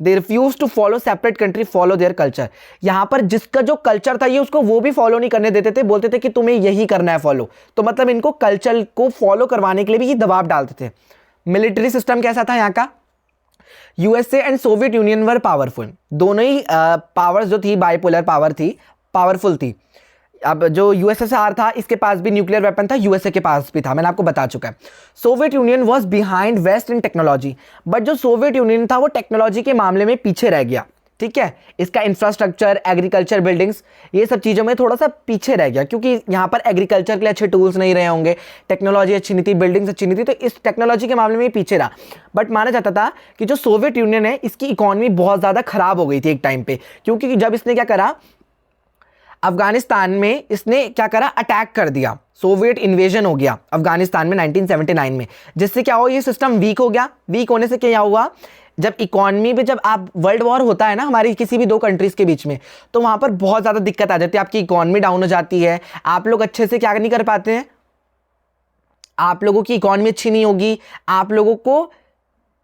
They refuse to follow separate country follow their culture. यहां पर जिसका जो कल्चर था ये उसको वो भी फॉलो नहीं करने देते थे, बोलते थे कि तुम्हें यही करना है फॉलो। तो मतलब इनको कल्चर को फॉलो करवाने के लिए भी ये दबाव डालते थे। मिलिट्री सिस्टम कैसा था यहाँ का, USA and Soviet union were powerful. दोनों ही पावर्स जो थी बाइपोलर पावर थी, पावरफुल थी। अब जो यूएसएसआर था इसके पास भी न्यूक्लियर वेपन था, यूएसए के पास भी था, मैंने आपको बता चुका है। Soviet Union was behind west in technology, but जो सोवियत यूनियन था वो टेक्नोलॉजी के मामले में पीछे रह गया, ठीक है। इसका इंफ्रास्ट्रक्चर, एग्रीकल्चर, बिल्डिंग्स, ये सब चीज़ों में थोड़ा सा पीछे रह गया, क्योंकि यहाँ पर एग्रीकल्चर के लिए अच्छे टूल्स नहीं रहे होंगे, टेक्नोलॉजी अच्छी नहीं थी, बिल्डिंग्स अच्छी नहीं थी, तो इस टेक्नोलॉजी के मामले में पीछे रहा। बट माना जाता था कि जो सोवियत यूनियन है इसकी इकोनॉमी बहुत ज़्यादा खराब हो गई थी एक टाइम पे, क्योंकि जब इसने क्या करा, अफगानिस्तान में इसने क्या करा, अटैक कर दिया। सोवियत इन्वेजन हो गया अफगानिस्तान में 1979 में, जिससे क्या हुआ, ये सिस्टम वीक हो गया। वीक होने से क्या हुआ, जब इकोनॉमी पे, जब आप वर्ल्ड वॉर होता है ना हमारी किसी भी दो कंट्रीज के बीच में, तो वहां पर बहुत ज़्यादा दिक्कत आ जाती है, आपकी इकोनॉमी डाउन हो जाती है, आप लोग अच्छे से क्या नहीं कर पाते हैं, आप लोगों की इकोनॉमी अच्छी नहीं होगी, आप लोगों को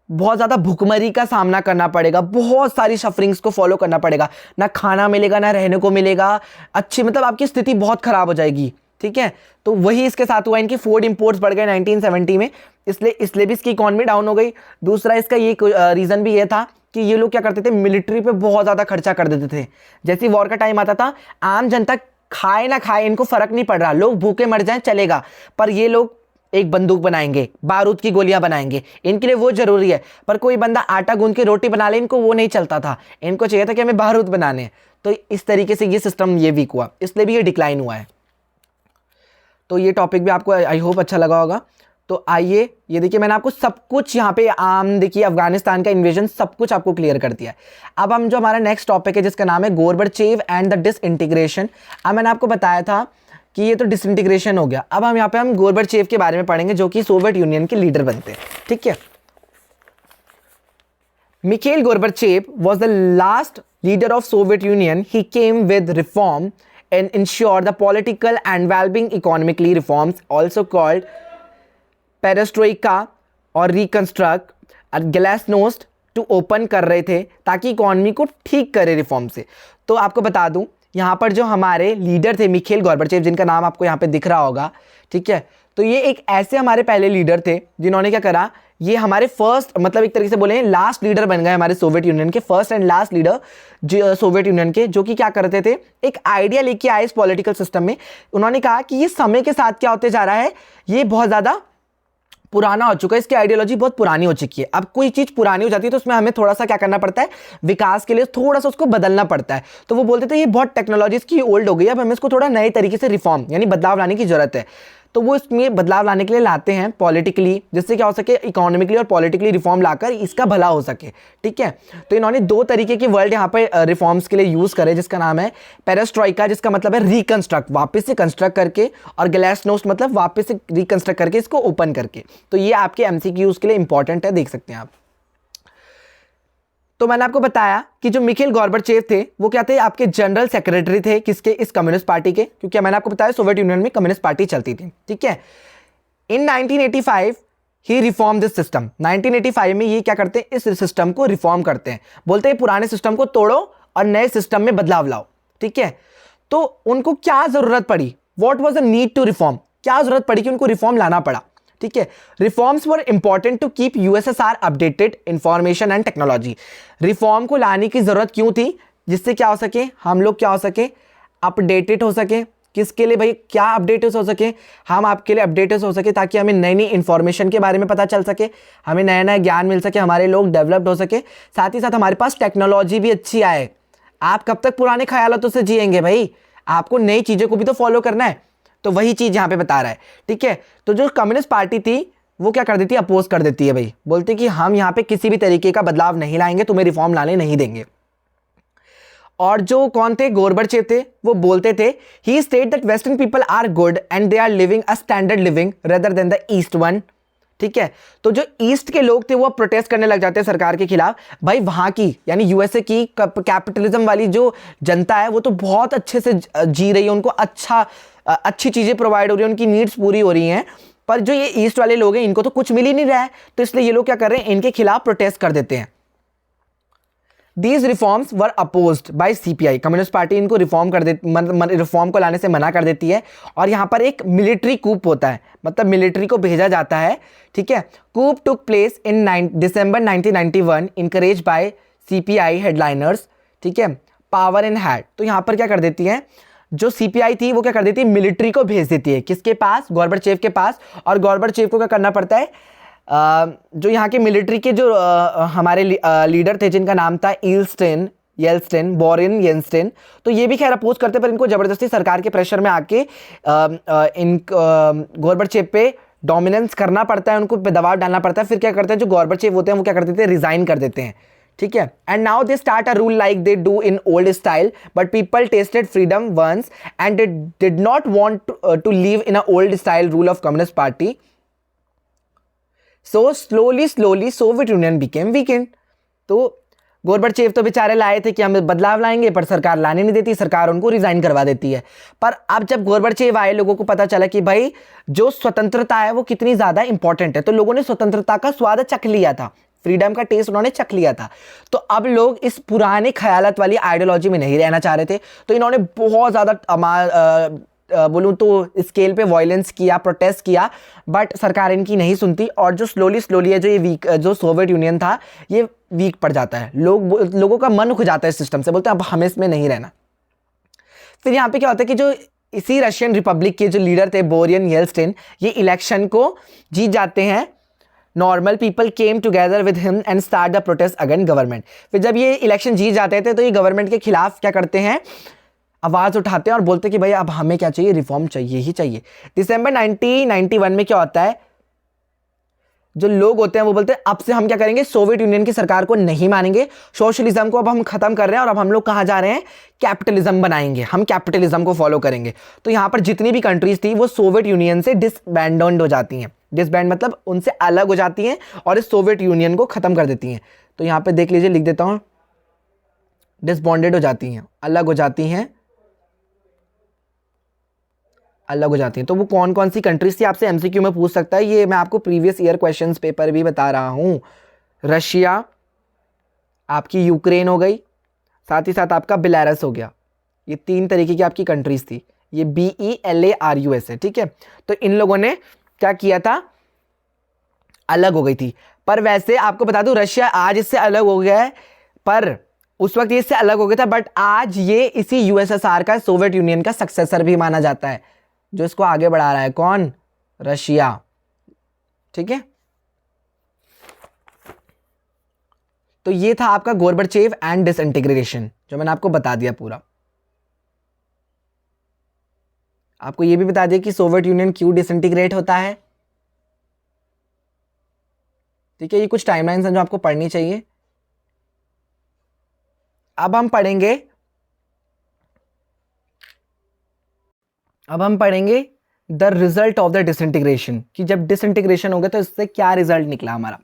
बहुत ज़्यादा भुखमरी का सामना करना पड़ेगा, बहुत सारी सफरिंग्स को फॉलो करना पड़ेगा, ना खाना मिलेगा ना रहने को मिलेगा, अच्छी मतलब आपकी स्थिति बहुत खराब हो जाएगी, ठीक है। तो वही इसके साथ हुआ, इनकी फूड इंपोर्ट्स बढ़ गए 1970 में, इसलिए भी इसकी इकोनॉमी डाउन हो गई। दूसरा इसका ये रीज़न भी ये था कि ये लोग क्या करते थे, मिलिट्री पे बहुत ज़्यादा खर्चा कर देते थे। जैसे वॉर का टाइम आता था, आम जनता खाए ना खाए इनको फर्क नहीं पड़ रहा, लोग भूखे मर जाएं चलेगा, पर ये लोग एक बंदूक बनाएंगे, बारूद की गोलियां बनाएंगे, इनके लिए वो जरूरी है। पर कोई बंदा आटा गूंद के रोटी बना ले, इनको वो नहीं चलता था, इनको चाहिए था कि हमें बारूद बनाने। तो इस तरीके से ये सिस्टम ये वीक हुआ, इसलिए भी ये डिक्लाइन हुआ है। तो ये टॉपिक भी आपको आई होप अच्छा लगा होगा। तो आइए ये देखिए, मैंने आपको सब कुछ यहाँ पे देखिए अफगानिस्तान का इन्वेजन सब कुछ आपको क्लियर कर दिया है। अब हम जो हमारा नेक्स्ट टॉपिक है जिसका नाम है गोरबचेव एंड द डिसइंटीग्रेशन। अब मैंने आपको बताया था कि ये तो डिसइंटीग्रेशन हो गया, अब हम यहाँ पे हम गोरबचेव के बारे में पढ़ेंगे जो कि सोवियत यूनियन के लीडर बनते हैं, ठीक है। Mikhail Gorbachev was the last leader of Soviet Union. He came with reform and ensured the political and well-being economically reforms, also called perestroika or reconstruct, and glasnost to open कर रहे थे ताकि economy को ठीक करे reform से। तो आपको बता दूं यहाँ पर जो हमारे लीडर थे मिखेल गॉर्बाचेव, जिनका नाम आपको यहाँ पे दिख रहा होगा, ठीक है, तो ये एक ऐसे हमारे पहले लीडर थे जिन्होंने क्या करा, ये हमारे फर्स्ट मतलब एक तरीके से बोले लास्ट लीडर बन गए हमारे सोवियत यूनियन के, first and last leader Soviet यूनियन के, जो कि क्या करते थे, एक आइडिया लेके आए इस पॉलिटिकल सिस्टम में। उन्होंने कहा कि ये समय के साथ क्या होते जा रहा है, ये बहुत ज़्यादा पुराना हो चुका है, इसकी आइडियोलॉजी बहुत पुरानी हो चुकी है। अब कोई चीज़ पुरानी हो जाती है तो उसमें हमें थोड़ा सा क्या करना पड़ता है, विकास के लिए थोड़ा सा उसको बदलना पड़ता है। तो वो बोलते थे ये बहुत टेक्नोलॉजी इसकी ओल्ड हो गई है, अब हमें इसको थोड़ा नए तरीके से रिफॉर्म यानी बदलाव लाने की जरूरत है। तो वो इसमें बदलाव लाने के लिए लाते हैं पॉलिटिकली, जिससे क्या हो सके, इकोनॉमिकली और पॉलिटिकली रिफॉर्म लाकर इसका भला हो सके, ठीक है। तो इन्होंने दो तरीके की वर्ड यहाँ पे रिफॉर्म्स के लिए यूज़ करे, जिसका नाम है पेरेस्ट्रोइका, जिसका मतलब है रिकंस्ट्रक्ट, वापस से कंस्ट्रक्ट करके, और ग्लासनोस्ट मतलब वापस से रिकंस्ट्रक्ट करके, इसको ओपन करके। तो ये आपके एमसीक्यूज के लिए इंपॉर्टेंट है, देख सकते हैं आप। तो मैंने आपको बताया कि जो मिखेल गॉर्बाचेव थे वो क्या थे, आपके जनरल सेक्रेटरी थे किसके, इस कम्युनिस्ट पार्टी के, क्योंकि मैंने आपको बताया सोवियत यूनियन में कम्युनिस्ट पार्टी चलती थी, ठीक है। इन 1985 ही रिफॉर्म दिस सिस्टम, 1985 में ये क्या करते हैं, इस सिस्टम को रिफॉर्म करते हैं, बोलते हैं पुराने सिस्टम को तोड़ो और नए सिस्टम में बदलाव लाओ, ठीक है। तो उनको क्या जरूरत पड़ी, what was the need to reform, क्या जरूरत पड़ी कि उनको रिफॉर्म लाना पड़ा, ठीक है। Reforms were important to keep USSR updated information and technology. Reform को लाने की जरूरत क्यों थी, जिससे क्या हो सके, हम लोग क्या हो सके, अपडेटेड हो सके। किसके लिए भाई, क्या अपडेटेड हो सके, हम आपके लिए अपडेटेड हो सके, ताकि हमें नई नई इंफॉर्मेशन के बारे में पता चल सके, हमें नया नया ज्ञान मिल सके, हमारे लोग डेवलप्ड हो सके, साथ ही साथ हमारे पास टेक्नोलॉजी भी अच्छी आए। आप कब तक पुराने ख्यालों से जिएंगे भाई, आपको नई चीज़ों को भी तो फॉलो करना है। तो वही चीज़ यहाँ पे बता रहा है, ठीक है। तो जो कम्युनिस्ट पार्टी थी वो क्या कर देती है, अपोज कर देती है भाई, बोलती कि हम यहाँ पे किसी भी तरीके का बदलाव नहीं लाएंगे, तुम्हें रिफॉर्म लाने नहीं देंगे। और जो कौन थे, गोर्बाचेव थे, वो बोलते थे, he state that western people are good and they are living a standard living rather than the east one, ठीक है। तो जो ईस्ट के लोग थे वो प्रोटेस्ट करने लग जाते हैं सरकार के खिलाफ, भाई वहां की यानी यूएसए की कैपिटलिज्म वाली जो जनता है वो तो बहुत अच्छे से जी रही है, उनको अच्छी चीजें प्रोवाइड हो रही है, उनकी नीड्स पूरी हो रही हैं, पर जो ये ईस्ट वाले लोग हैं इनको तो कुछ मिल ही नहीं रहा है, तो इसलिए ये लोग क्या कर रहे हैं, इनके खिलाफ प्रोटेस्ट कर देते हैं। These reforms were opposed by CPI, communist party इनको रिफॉर्म को लाने से मना कर देती है। और यहाँ पर एक मिलिट्री कूप होता है, मतलब मिलिट्री को भेजा जाता है, ठीक है। Coup took place in December 1991 encourage by CPI hardliners, ठीक है, पावर इन हैंड। तो यहाँ पर क्या कर देती है, जो CPI थी वो क्या कर देती है, मिलिट्री को भेज देती है, किसके पास, गॉर्बाचेव के पास। और गॉर्बाचेव को क्या करना पड़ता है, जो यहाँ के मिलिट्री के जो हमारे लीडर थे जिनका नाम था येल्स्टेन, बोरिन येल्स्टेन, तो ये भी खैर अपोज करते, पर इनको जबरदस्ती सरकार के प्रेशर में आके इन गॉर्बाचेव पे डोमिनेंस करना पड़ता है, उनको पे दबाव डालना पड़ता है। फिर क्या करते हैं, जो गॉर्बाचेव होते हैं वो क्या कर देते हैं, रिजाइन कर देते हैं, ठीक है। And now they start a rule like they do in old style, but people tested freedom once and they did not want to live in a old style rule of communist party. So slowly Soviet Union became weakened. तो Gorbachev तो बेचारे लाए थे कि हम बदलाव लाएंगे, पर सरकार लाने नहीं देती, सरकार उनको रिजाइन करवा देती है। पर अब जब गोर्बाचेव आए, लोगों को पता चला कि भाई जो स्वतंत्रता है वो कितनी ज़्यादा इंपॉर्टेंट है, तो लोगों ने स्वतंत्रता का स्वाद चख लिया था, फ्रीडम का टेस्ट उन्होंने चख लिया था। तो अब लोग इस पुराने ख्यालात वाली आइडियोलॉजी में नहीं रहना चाह रहे थे, तो इन्होंने बहुत ज़्यादा बोलूँ तो स्केल पे वायलेंस किया, प्रोटेस्ट किया, बट सरकार इनकी नहीं सुनती। और जो स्लोली है, जो ये जो सोवियत यूनियन था ये वीक पड़ जाता है, लोगों का मन उठ जाता है इस सिस्टम से, बोलते हैं अब हमें इसमें नहीं रहना। फिर यहाँ पे क्या होता है कि जो इसी रशियन रिपब्लिक के जो लीडर थे बोरिन येल्स्टेन, ये इलेक्शन को जीत जाते हैं। Normal people came together with him and start the protest against government. फिर जब ये इलेक्शन जीत जाते थे तो ये गवर्नमेंट के खिलाफ क्या करते हैं, आवाज़ उठाते हैं और बोलते हैं कि भाई अब हमें क्या चाहिए, रिफॉर्म चाहिए ही चाहिए। दिसंबर 1991 में क्या होता है, जो लोग होते हैं वो बोलते हैं अब से हम क्या करेंगे, सोवियत यूनियन की सरकार को नहीं मानेंगे, सोशलिज्म को अब हम खत्म कर रहे हैं और अब हम लोग कहाँ जा रहे हैं, कैपिटलिज्म बनाएंगे, हम कैपिटलिज्म को फॉलो करेंगे। तो यहाँ पर जितनी भी कंट्रीज थी वो सोवियत यूनियन से डिसबैंडेड हो जाती हैं। डिसबैंड मतलब उनसे अलग हो जाती हैं और इस सोवियत यूनियन को खत्म कर देती हैं। तो यहाँ पे देख लीजिए, लिख देता हूँ, डिसबॉन्डेड हो जाती हैं, अलग हो जाती हैं, अलग हो जाती हैं। तो वो कौन कौन सी कंट्रीज थी, आपसे एमसीक्यू में पूछ सकता है, ये मैं आपको प्रीवियस ईयर क्वेश्चंस पेपर भी बता रहा हूँ। रशिया, आपकी यूक्रेन हो गई, साथ ही साथ आपका बेलारस हो गया। ये 3 तरीके की आपकी कंट्रीज थी। ये BELARUS है, ठीक है। तो इन लोगों ने क्या किया था, अलग हो गई थी। पर वैसे आपको बता दूं रशिया आज इससे अलग हो गया है, पर उस वक्त ये इससे अलग हो गया था। बट आज ये इसी USSR का, सोवियत यूनियन का सक्सेसर भी माना जाता है। जो इसको आगे बढ़ा रहा है कौन, रशिया, ठीक है। तो ये था आपका गोर्बाचेव एंड डिसइंटीग्रेशन, जो मैंने आपको बता दिया पूरा। आपको ये भी बता दिया कि सोवियत यूनियन क्यों डिसइंटीग्रेट होता है, ठीक है। ये कुछ टाइमलाइंस हैं जो आपको पढ़नी चाहिए। अब हम पढ़ेंगे the result of the disintegration, कि जब डिसइंटीग्रेशन हो गया तो इससे क्या रिजल्ट निकला हमारा।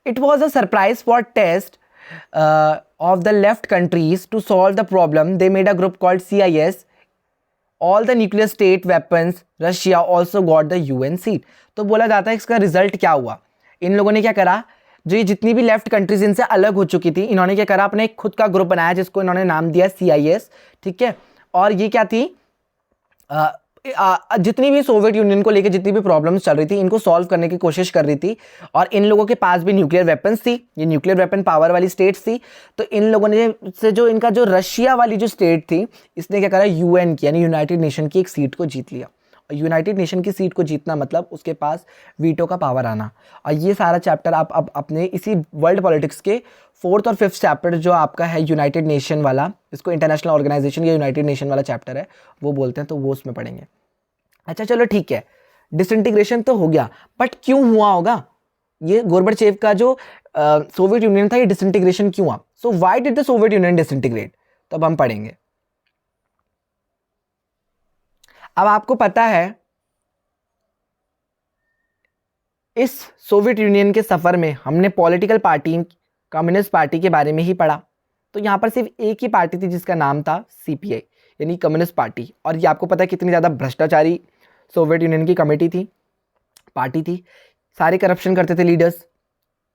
It was a surprise for test of the left countries to solve the problem. They made a group called CIS. All the nuclear state weapons, Russia also got the UN seat. तो बोला जाता है इसका result क्या हुआ। इन लोगों ने क्या करा, जो ये जितनी भी लेफ्ट कंट्रीज इनसे अलग हो चुकी थी, इन्होंने क्या करा, अपने एक खुद का ग्रुप बनाया जिसको इन्होंने नाम दिया CIS, ठीक है। और ये क्या थी, जितनी भी सोवियत यूनियन को लेकर जितनी भी प्रॉब्लम्स चल रही थी, इनको सॉल्व करने की कोशिश कर रही थी। और इन लोगों के पास भी न्यूक्लियर वेपन्स थी, ये न्यूक्लियर वेपन पावर वाली स्टेट्स थी। तो इन लोगों ने से जो इनका जो रशिया वाली जो स्टेट थी, इसने क्या करा, UN की यानी यूनाइटेड नेशन की एक सीट को जीत लिया। और यूनाइटेड नेशन की सीट को जीतना मतलब उसके पास वीटो का पावर आना। और ये सारा चैप्टर आप अब अपने इसी वर्ल्ड पॉलिटिक्स के 4th और 5th चैप्टर जो आपका है यूनाइटेड नेशन वाला, इसको इंटरनेशनल ऑर्गेनाइजेशन या यूनाइटेड नेशन वाला चैप्टर है, वो बोलते हैं, तो वो उसमें पढ़ेंगे। अच्छा चलो ठीक है, डिसइंटीग्रेशन तो हो गया, बट क्यों हुआ होगा ये गोर्बाचेव का जो सोवियत यूनियन था, ये डिसइंटीग्रेशन क्यों हुआ। So why did the Soviet union disintegrate, तो अब हम पढ़ेंगे। अब आपको पता है इस सोवियत यूनियन के सफर में हमने पॉलिटिकल पार्टी, कम्युनिस्ट पार्टी के बारे में ही पढ़ा। तो यहां पर सिर्फ एक ही पार्टी थी जिसका नाम था CPI यानी कम्युनिस्ट पार्टी। और ये आपको पता है कितनी ज़्यादा भ्रष्टाचारी सोवियत यूनियन की कमेटी थी, पार्टी थी। सारे करप्शन करते थे लीडर्स,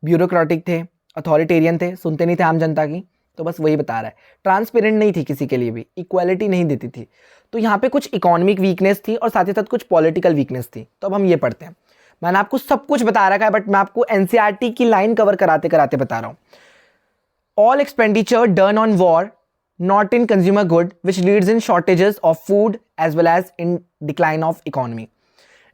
ब्यूरोक्रेटिक थे, अथॉरिटेरियन थे, सुनते नहीं थे आम जनता की। तो बस वही बता रहा है, ट्रांसपेरेंट नहीं थी किसी के लिए भी, इक्वालिटी नहीं देती थी। तो यहाँ पे कुछ इकोनॉमिक वीकनेस थी और साथ ही साथ कुछ पॉलिटिकल वीकनेस थी। तो अब हम ये पढ़ते हैं। मैंने आपको सब कुछ बता रखा है, बट मैं आपको NCERT की लाइन कवर कराते कराते बता रहा हूँ। All expenditure done on war, not in consumer good, which leads in shortages of food as well as in decline of economy.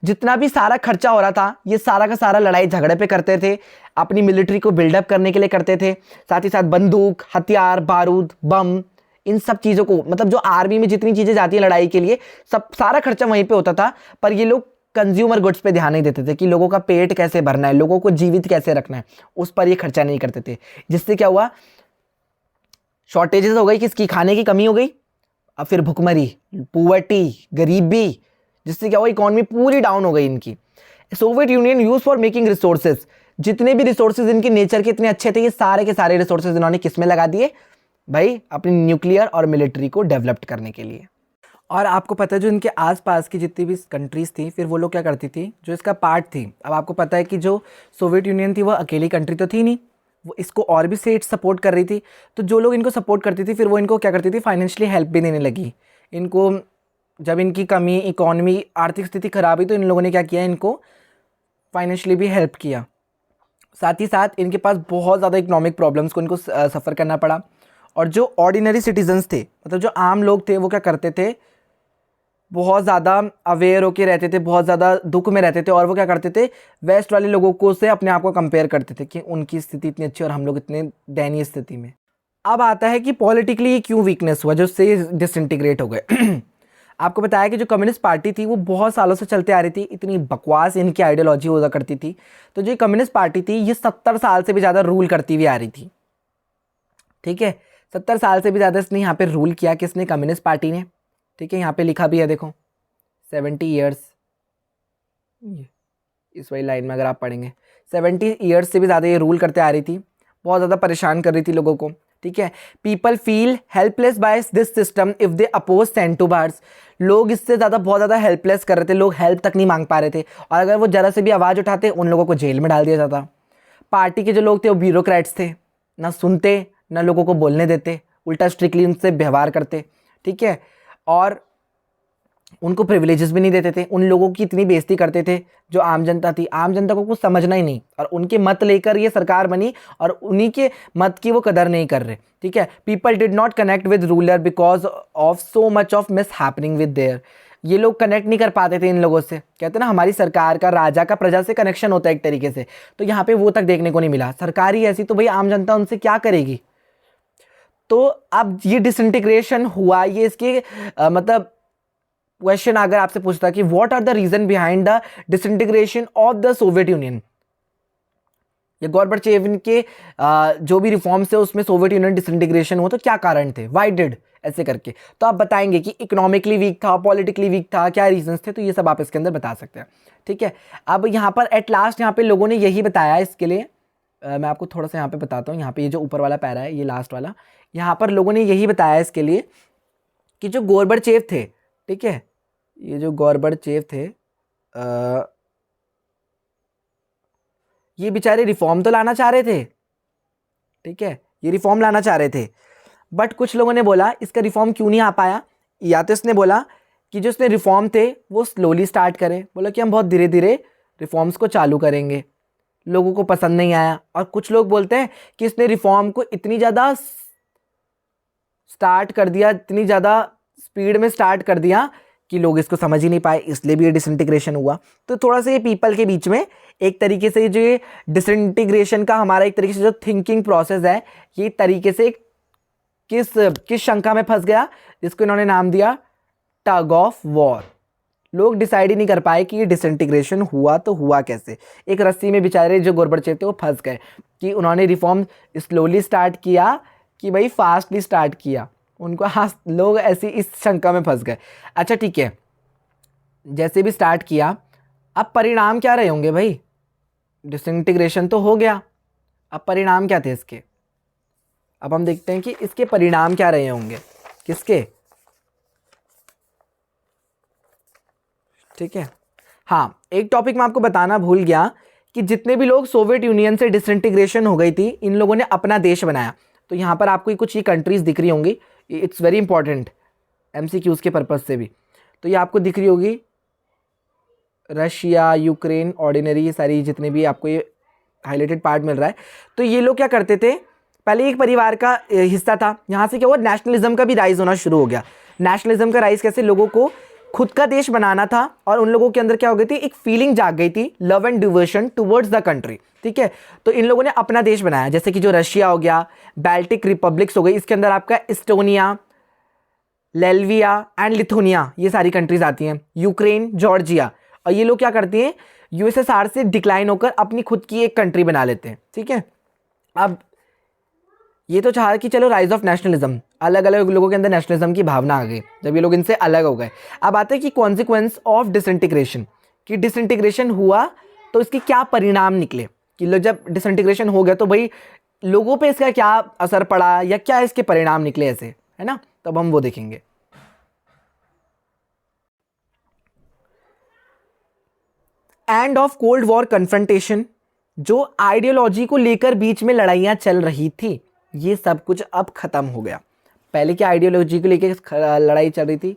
जितना भी सारा खर्चा हो रहा था, ये सारा का सारा लड़ाई झगड़े पे करते थे, अपनी मिलिट्री को बिल्डअप करने के लिए करते थे। साथ ही साथ बंदूक, हथियार, बारूद, बम, इन सब चीज़ों को, मतलब जो आर्मी में जितनी चीज़ें जाती हैं लड़ाई के लिए, सब सारा खर्चा वहीं पे होता था। पर ये लोग कंज्यूमर गुड्स पे ध्यान नहीं देते थे कि लोगों का पेट कैसे भरना है, लोगों को जीवित कैसे रखना है, उस पर ये खर्चा नहीं करते थे। जिससे क्या हुआ, शॉर्टेजेस हो गई, किसकी, खाने की कमी हो गई, अब फिर भुखमरी, पुवर्टी, गरीबी, जिससे क्या हुआ, इकोनॉमी पूरी डाउन हो गई इनकी। Soviet union use for making resources, जितने भी रिसोर्सेज इनके नेचर के इतने अच्छे थे, ये सारे के सारे रिसोर्सेज इन्होंने किस में लगा दिए भाई, अपनी न्यूक्लियर और मिलिट्री को डेवलप करने के लिए। और आपको पता है जो इनके आसपास की जितनी भी कंट्रीज थी, फिर वो लोग क्या करती थी, जो इसका पार्ट थी। अब आपको पता है कि जो सोवियत यूनियन थी वो अकेली कंट्री तो थी नहीं, वो इसको और भी स्टेट सपोर्ट कर रही थी। तो जो लोग इनको सपोर्ट करती थी, फिर वो इनको क्या करती थी, फाइनेंशियली हेल्प भी देने लगी इनको। जब इनकी कमी, इकोनॉमी, आर्थिक स्थिति खराब हुई, तो इन लोगों ने क्या किया, इनको फाइनेंशियली भी हेल्प किया। साथ ही साथ इनके पास बहुत ज़्यादा इकोनॉमिक प्रॉब्लम्स को इनको सफ़र करना पड़ा। और जो ऑर्डिनरी सिटीजन्स थे, मतलब जो आम लोग थे, वो क्या करते थे, बहुत ज़्यादा अवेयर होके रहते थे, बहुत ज़्यादा दुख में रहते थे। और वो क्या करते थे, वेस्ट वाले लोगों को से अपने आप को कंपेयर करते थे कि उनकी स्थिति इतनी अच्छी और हम लोग इतने दयनीय स्थिति में। अब आता है कि पॉलिटिकली ये क्यों वीकनेस हुआ, जो उससे डिसइंटीग्रेट हो गए। आपको बताया कि जो कम्युनिस्ट पार्टी थी वो बहुत सालों से चलते आ रही थी, इतनी बकवास इनकी आइडियोलॉजी हुआ करती थी। तो जो कम्युनिस्ट पार्टी थी ये 70 साल से भी ज़्यादा रूल करती हुई आ रही थी, ठीक है। 70 साल से भी ज़्यादा इसने यहाँ पे रूल किया, किसने, कम्युनिस्ट पार्टी ने, ठीक है। यहाँ पे लिखा भी है, देखो 70 ईयर्स, इस वाली लाइन में अगर आप पढ़ेंगे, 70 ईयर्स से भी ज़्यादा ये रूल करते आ रही थी, बहुत ज़्यादा परेशान कर रही थी लोगों को, ठीक है। People feel helpless by this system if they oppose send to bars, लोग इससे ज़्यादा बहुत ज़्यादा हेल्पलेस कर रहे थे, लोग हेल्प तक नहीं मांग पा रहे थे। और अगर वो ज़रा से भी आवाज़ उठाते, उन लोगों को जेल में डाल दिया जाता। पार्टी के जो लोग थे वो ब्यूरोक्रेट्स थे, ना सुनते ना लोगों को बोलने देते, उल्टा स्ट्रिक्टली उनसे व्यवहार करते, ठीक है, और उनको प्रिविलेजेस भी नहीं देते थे, उन लोगों की इतनी बेइज्जती करते थे जो आम जनता थी, आम जनता को कुछ समझना ही नहीं, और उनके मत लेकर ये सरकार बनी और उन्हीं के मत की वो कदर नहीं कर रहे, ठीक है। People did not connect with ruler because of so much of miss happening with their, ये लोग कनेक्ट नहीं कर पाते थे इन लोगों से। कहते ना हमारी सरकार का राजा का प्रजा से कनेक्शन होता है एक तरीके से, तो यहाँ पे वो तक देखने को नहीं मिला। सरकार ही ऐसी तो भाई आम जनता उनसे क्या करेगी। तो अब ये डिसइंटीग्रेशन हुआ, ये इसके मतलब क्वेश्चन अगर आपसे पूछता कि what are the reason behind the disintegration of the Soviet Union, ये गोर्बाचेव के जो भी रिफॉर्म्स थे उसमें सोवियत यूनियन डिसइंटीग्रेशन हुआ, तो क्या कारण थे, व्हाई डिड, ऐसे करके। तो आप बताएंगे कि इकोनॉमिकली वीक था, पॉलिटिकली वीक था, क्या रीजंस थे, तो ये सब आप इसके अंदर बता सकते हैं, ठीक है। अब यहाँ पर एट लास्ट यहाँ पे लोगों ने यही बताया इसके लिए, मैं आपको थोड़ा सा यहाँ पे बताता हूँ। यहाँ पे ये जो ऊपर वाला पैरा है, ये लास्ट वाला, यहाँ पर लोगों ने यही बताया इसके लिए कि जो गोर्बाचेव थे, ठीक है, ये जो गोर्बाचेव थे ये बेचारे रिफॉर्म तो लाना चाह रहे थे, ठीक है, ये रिफॉर्म लाना चाह रहे थे, बट कुछ लोगों ने बोला इसका रिफॉर्म क्यों नहीं आ पाया। या तो इसने बोला कि जो इसने रिफॉर्म थे वो स्लोली स्टार्ट करें, बोला कि हम बहुत धीरे धीरे रिफॉर्म्स को चालू करेंगे, लोगों को पसंद नहीं आया। और कुछ लोग बोलते हैं कि इसने रिफॉर्म को इतनी ज़्यादा स्टार्ट कर दिया, इतनी ज़्यादा स्पीड में स्टार्ट कर दिया कि लोग इसको समझ ही नहीं पाए, इसलिए भी ये डिसइंटीग्रेशन हुआ। तो थोड़ा सा ये पीपल के बीच में एक तरीके से जो ये डिसइंटीग्रेशन का हमारा एक तरीके से जो थिंकिंग प्रोसेस है, ये तरीके से किस शंका में फंस गया, जिसको इन्होंने नाम दिया टग ऑफ वॉर। लोग डिसाइड ही नहीं कर पाए कि ये डिसइंटीग्रेशन हुआ तो हुआ कैसे। एक रस्सी में बेचारे जो गोर्बाचेव थे वो फंस गए कि उन्होंने रिफॉर्म स्लोली स्टार्ट किया कि भाई फास्टली स्टार्ट किया, उनको लोग ऐसी इस शंका में फंस गए। अच्छा ठीक है, जैसे भी स्टार्ट किया, अब परिणाम क्या रहे होंगे भाई, डिसइंटीग्रेशन तो हो गया, अब परिणाम क्या थे इसके, अब हम देखते हैं कि इसके परिणाम क्या रहे होंगे, किसके, ठीक है। हाँ, एक टॉपिक मैं आपको बताना भूल गया कि जितने भी लोग सोवियत यूनियन से डिसइंटीग्रेशन हो गई थी, इन लोगों ने अपना देश बनाया। तो यहाँ पर आपको कुछ ये कंट्रीज दिख रही होंगी, इट्स वेरी इंपॉर्टेंट MCQs के पर्पज से भी। तो ये आपको दिख रही होगी रशिया, यूक्रेन, ऑर्डिनरी, ये सारी जितने भी आपको ये हाईलाइटेड पार्ट मिल रहा है। तो ये लोग क्या करते थे, पहले एक परिवार का हिस्सा था, यहाँ से क्या हुआ, नेशनलिज्म का भी राइज होना शुरू हो गया। नेशनलिज्म का राइज कैसे, लोगों को खुद का देश बनाना था और उन लोगों के अंदर क्या हो गई थी, एक फीलिंग जाग गई थी, love and devotion towards the country, ठीक है। तो इन लोगों ने अपना देश बनाया, जैसे कि जो रशिया हो गया, बाल्टिक रिपब्लिक्स हो गई, इसके अंदर आपका इस्टोनिया, लेल्विया एंड लिथुनिया, ये सारी कंट्रीज आती हैं, यूक्रेन, जॉर्जिया। और ये लोग क्या करती हैं, USSR से डिक्लाइन होकर अपनी खुद की एक कंट्री बना लेते हैं, ठीक है। अब ये तो चाहा कि चलो राइज ऑफ नेशनलिज्म, अलग अलग लोगों के अंदर नेशनलिज्म की भावना आ गई जब ये लोग इनसे अलग हो गए। अब आते हैं कि कॉन्सिक्वेंस ऑफ डिसइंटीग्रेशन, कि डिसइंटीग्रेशन हुआ तो इसके क्या परिणाम निकले, कि लोग जब डिसइंटीग्रेशन हो गया तो भाई लोगों पे इसका क्या असर पड़ा या क्या इसके परिणाम निकले ऐसे, है ना। तब हम वो देखेंगे। End of cold war confrontation, जो आइडियोलॉजी को लेकर बीच में लड़ाइयाँ चल रही थी, ये सब कुछ अब खत्म हो गया। पहले क्या आइडियोलॉजी को लेकर लड़ाई चल रही थी,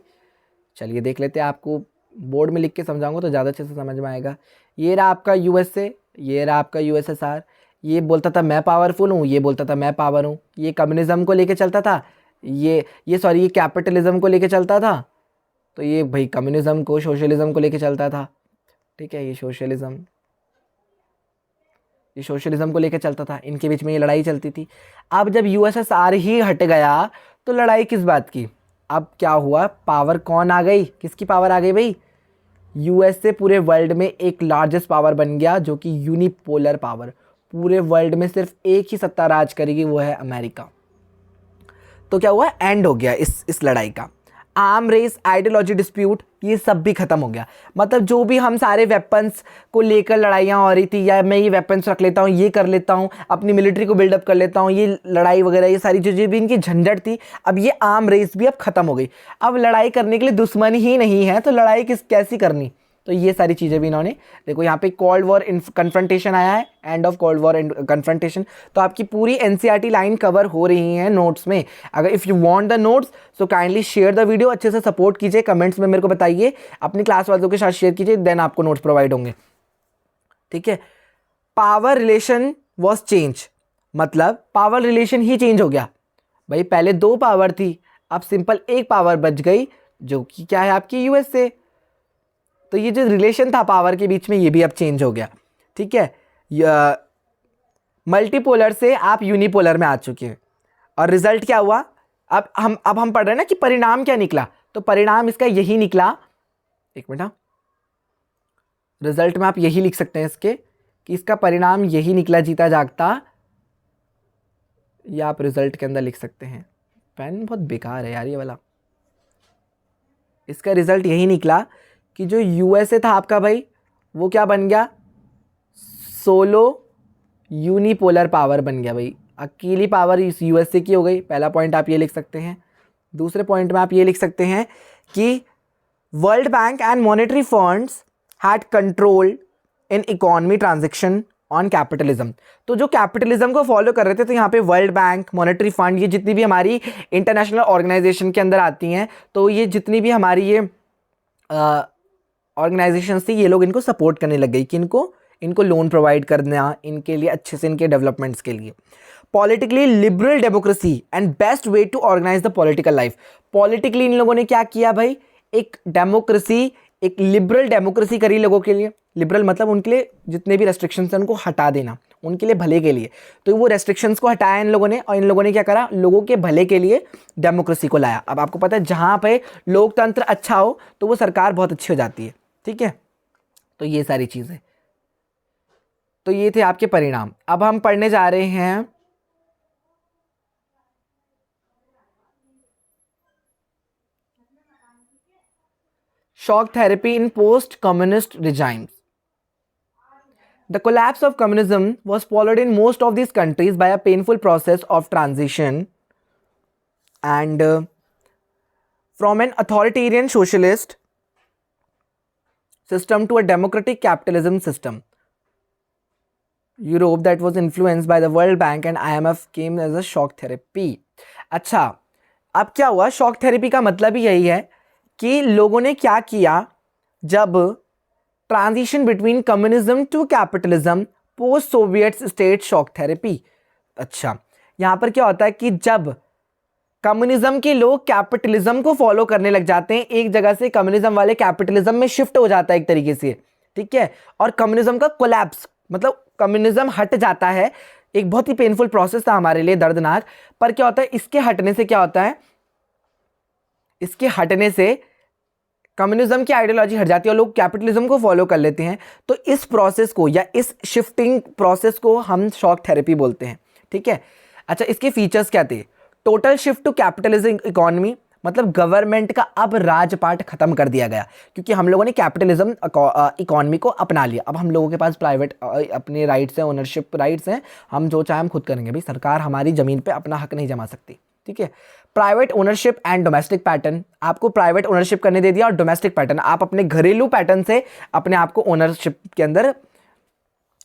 चलिए देख लेते हैं, आपको बोर्ड में लिख के समझाऊंगा तो ज़्यादा अच्छे से समझ में आएगा। ये रहा आपका USA, ये रहा आपका USSR, ये बोलता था मैं पावरफुल हूँ, ये बोलता था मैं पावर हूँ, ये कम्युनिज्म को लेके चलता था, ये कैपिटलिज्म को लेके चलता था, तो ये भाई कम्युनिज्म को, सोशलिज्म को लेके चलता था, ठीक है। ये सोशलिज्म को लेकर चलता था, इनके बीच में ये लड़ाई चलती थी। अब जब USSR ही हट गया तो लड़ाई किस बात की, अब क्या हुआ, पावर कौन आ गई, किसकी पावर आ गई भाई, USA पूरे वर्ल्ड में एक लार्जेस्ट पावर बन गया, जो कि यूनिपोलर पावर, पूरे वर्ल्ड में सिर्फ एक ही सत्ता राज करेगी, वो है अमेरिका। तो क्या हुआ, एंड हो गया इस लड़ाई का। आर्म रेस, आइडियोलॉजी डिस्प्यूट, ये सब भी खत्म हो गया। मतलब जो भी हम सारे वेपन्स को लेकर लड़ाइयाँ हो रही थी, या मैं ये वेपन्स रख लेता हूँ, ये कर लेता हूँ, अपनी मिलिट्री को बिल्डअप कर लेता हूँ, ये लड़ाई वगैरह, ये सारी जो भी इनकी झंझट थी, अब ये आर्म रेस भी अब खत्म हो गई। अब लड़ाई करने के लिए दुश्मन ही नहीं है, तो लड़ाई कैसी करनी, तो ये सारी चीज़ें भी इन्होंने, देखो यहाँ पे कोल्ड वॉर कन्फ्रंटेशन आया है, end of cold war and confrontation. तो आपकी पूरी एनसीईआरटी लाइन कवर हो रही है नोट्स में। अगर if you want the notes so kindly share the video, अच्छे से सपोर्ट कीजिए, कमेंट्स में मेरे को बताइए, अपनी क्लास वालों के साथ शेयर कीजिए, देन आपको नोट्स प्रोवाइड होंगे। ठीक है। पावर रिलेशन वॉज चेंज, मतलब पावर रिलेशन ही चेंज हो गया भाई। पहले 2 पावर थी, अब सिंपल 1 पावर बच गई, जो कि क्या है आपकी यूएस से। तो ये जो रिलेशन था पावर के बीच में, ये भी अब चेंज हो गया। ठीक है। मल्टीपोलर से आप यूनिपोलर में आ चुके हैं। और रिजल्ट क्या हुआ, अब हम पढ़ रहे हैं ना कि परिणाम क्या निकला। तो परिणाम इसका यही निकला, एक मिनट, रिजल्ट में आप यही लिख सकते हैं इसके कि इसका परिणाम यही निकला, जीता जागता, या आप रिजल्ट के अंदर लिख सकते हैं। पेन बहुत बेकार है यार ये वाला। इसका रिजल्ट यही निकला कि जो यूएसए था आपका भाई, वो क्या बन गया, सोलो यूनिपोलर पावर बन गया भाई। अकेली पावर इस यूएसए की हो गई। पहला पॉइंट आप ये लिख सकते हैं। दूसरे पॉइंट में आप ये लिख सकते हैं कि world bank and monetary funds had control in economy transaction on capitalism. तो जो कैपिटलिज्म को फॉलो कर रहे थे, तो यहाँ पे वर्ल्ड बैंक, मॉनेटरी फंड, ये जितनी भी हमारी इंटरनेशनल ऑर्गेनाइजेशन के अंदर आती हैं, तो ये जितनी भी हमारी ये ऑर्गेनाइजेशंस थी, ये लोग इनको सपोर्ट करने लग गई कि इनको लोन प्रोवाइड करना, इनके लिए अच्छे से इनके डेवलपमेंट्स के लिए। Politically liberal democracy and best way to organise the political life. Politically इन लोगों ने क्या किया भाई, एक डेमोक्रेसी, एक लिबरल डेमोक्रेसी करी लोगों के लिए। लिबरल मतलब उनके लिए जितने भी रेस्ट्रिक्शंस हैं उनको हटा देना, उनके लिए भले के लिए। तो वो रेस्ट्रिक्शंस को हटाया इन लोगों ने, और इन लोगों ने क्या करा, लोगों के भले के लिए डेमोक्रेसी को लाया। अब आपको पता है जहाँ पे लोकतंत्र अच्छा हो तो वो सरकार बहुत अच्छी हो जाती है। ठीक है। तो ये सारी चीज़ें, तो ये थे आपके परिणाम। अब हम पढ़ने जा रहे हैं shock therapy in post communist regimes. The collapse of communism was followed in most of these countries by a painful process of transition and from an authoritarian socialist system to a democratic capitalism system. Europe that was influenced by the World Bank and IMF came as a shock therapy. अच्छा, अब क्या हुआ, shock therapy का मतलब ही यही है कि लोगों ने क्या किया, जब transition between communism to capitalism, post Soviet state shock therapy. अच्छा, यहाँ पर क्या होता है कि जब कम्युनिज्म के लोग कैपिटलिज्म को फॉलो करने लग जाते हैं, एक जगह से कम्युनिज्म वाले कैपिटलिज्म में शिफ्ट हो जाता है एक तरीके से। ठीक है। और कम्युनिज्म का कोलैप्स, मतलब कम्युनिज्म हट जाता है। एक बहुत ही पेनफुल प्रोसेस था हमारे लिए, दर्दनाक। पर क्या होता है, इसके हटने से क्या होता है, इसके हटने से कम्युनिज्म की आइडियोलॉजी हट जाती है और लोग कैपिटलिज्म को फॉलो कर लेते हैं। तो इस प्रोसेस को या इस शिफ्टिंग प्रोसेस को हम शॉक थेरेपी बोलते हैं। ठीक है। अच्छा, इसके फीचर्स क्या थे, total shift to capitalism economy, मतलब गवर्नमेंट का अब राजपाट खत्म कर दिया गया, क्योंकि हम लोगों ने कैपिटलिज्म इकोनॉमी को अपना लिया। अब हम लोगों के पास प्राइवेट अपने राइट्स हैं, ओनरशिप राइट्स हैं, हम जो चाहे हम खुद करेंगे भाई, सरकार हमारी ज़मीन पे अपना हक नहीं जमा सकती। ठीक है। Private ownership and domestic pattern, आपको प्राइवेट ओनरशिप करने दे दिया, और डोमेस्टिक पैटर्न, आप अपने घरेलू पैटर्न से अपने आप को ओनरशिप के अंदर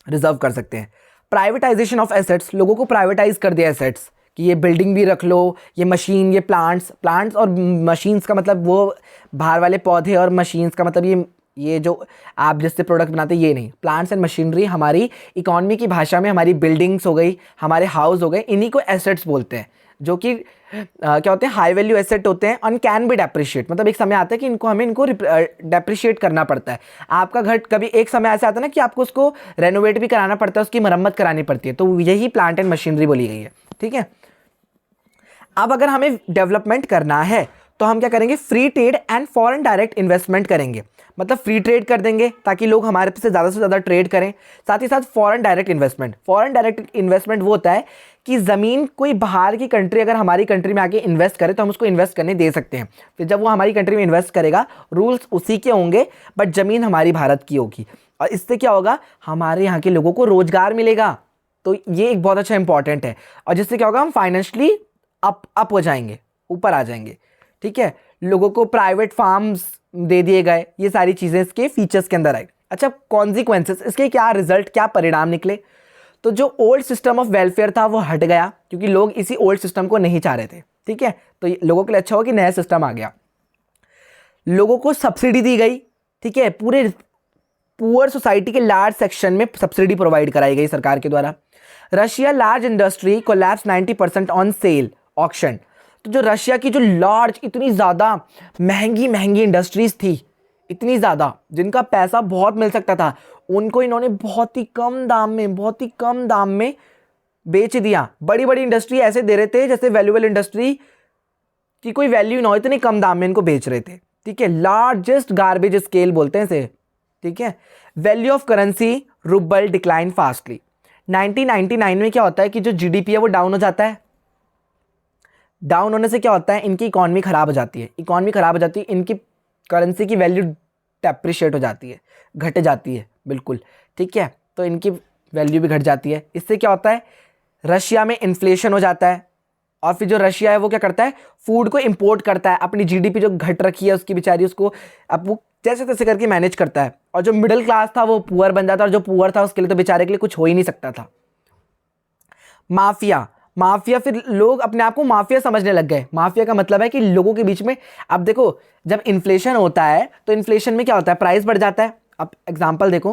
रिजर्व कर सकते हैं। प्राइवेटाइजेशन ऑफ एसेट्स, लोगों को प्राइवेटाइज कर दिया एसेट्स, कि ये बिल्डिंग भी रख लो, ये मशीन, ये प्लांट्स और मशीन्स का मतलब वो बाहर वाले पौधे, और मशीन्स का मतलब ये जो आप जिससे प्रोडक्ट बनाते हैं ये नहीं। प्लांट्स एंड मशीनरी हमारी इकोनॉमी की भाषा में हमारी बिल्डिंग्स हो गई, हमारे हाउस हो गए, इन्हीं को एसेट्स बोलते हैं, जो कि क्या होते हैं, हाई वैल्यू एसेट होते हैं, और कैन बी डेप्रिशिएट, मतलब एक समय आता है कि हमें इनको डेप्रिशिएट करना पड़ता है। आपका घर कभी एक समय ऐसा आता है ना कि आपको उसको रेनोवेट भी कराना पड़ता है, उसकी मरम्मत करानी पड़ती है, तो यही प्लांट एंड मशीनरी बोली गई है। ठीक है। अब अगर हमें डेवलपमेंट करना है तो हम क्या करेंगे, free trade and foreign direct investment करेंगे, मतलब फ्री ट्रेड कर देंगे ताकि लोग हमारे से ज़्यादा ट्रेड करें। साथ ही साथ फॉरेन डायरेक्ट इन्वेस्टमेंट वो होता है कि ज़मीन कोई बाहर की कंट्री अगर हमारी कंट्री में आके इन्वेस्ट करे तो हम उसको इन्वेस्ट करने दे सकते हैं। फिर जब वो हमारी कंट्री में इन्वेस्ट करेगा, रूल्स उसी के होंगे, बट ज़मीन हमारी भारत की होगी, और इससे क्या होगा, हमारे यहाँ के लोगों को रोज़गार मिलेगा। तो ये एक बहुत अच्छा इंपॉर्टेंट है, और जिससे क्या होगा, हम फाइनेंशियली अप हो जाएंगे, ऊपर आ जाएंगे। ठीक है। लोगों को प्राइवेट फार्म्स दे दिए गए, ये सारी चीज़ें इसके फीचर्स के अंदर आई। अच्छा, कॉन्सिक्वेंसेस, इसके क्या रिजल्ट, क्या परिणाम निकले? तो जो ओल्ड सिस्टम ऑफ वेलफेयर था वो हट गया, क्योंकि लोग इसी ओल्ड सिस्टम को नहीं चाह रहे थे। ठीक है, तो लोगों के लिए अच्छा हो कि नया सिस्टम आ गया। लोगों को सब्सिडी दी गई। ठीक है, पूरे पुअर सोसाइटी के लार्ज सेक्शन में सब्सिडी प्रोवाइड कराई गई सरकार के द्वारा। Russia large industry collapse 90% on sale auction. तो जो रशिया की जो लार्ज, इतनी ज़्यादा महंगी महंगी इंडस्ट्रीज थी, इतनी ज़्यादा, जिनका पैसा बहुत मिल सकता था, उनको इन्होंने बहुत ही कम दाम में बेच दिया। बड़ी बड़ी इंडस्ट्री ऐसे दे रहे थे जैसे वैल्यूएबल इंडस्ट्री की कोई वैल्यू ना हो, इतने कम दाम में इनको बेच रहे थे। ठीक है, लार्जेस्ट गार्बेज स्केल बोलते हैं इसे। ठीक है, value of currency rouble decline fastly. 1999 में क्या होता है कि जो जीडीपी है वो डाउन हो जाता है। डाउन होने से क्या होता है, इनकी इकॉनमी खराब हो जाती है। इकॉनमी खराब हो जाती है, इनकी करेंसी की वैल्यू डेप्रिशिएट हो जाती है, घट जाती है बिल्कुल। ठीक है, तो इनकी वैल्यू भी घट जाती है। इससे क्या होता है, रशिया में इन्फ्लेशन हो जाता है, और फिर जो रशिया है वो क्या करता है, फूड को इंपोर्ट करता है। अपनी जीडीपी जो घट रखी है उसकी बेचारी, उसको अब वो जैसे तैसे करके मैनेज करता है। और जो मिडिल क्लास था वो पुअर बन जाता है, और जो पुअर था उसके लिए तो बेचारे के लिए कुछ हो ही नहीं सकता था। माफिया, फिर लोग अपने आप को माफिया समझने लग गए। माफिया का मतलब है कि लोगों के बीच में, अब देखो जब इन्फ्लेशन होता है तो इन्फ्लेशन में क्या होता है, प्राइस बढ़ जाता है। अब एग्जांपल देखो,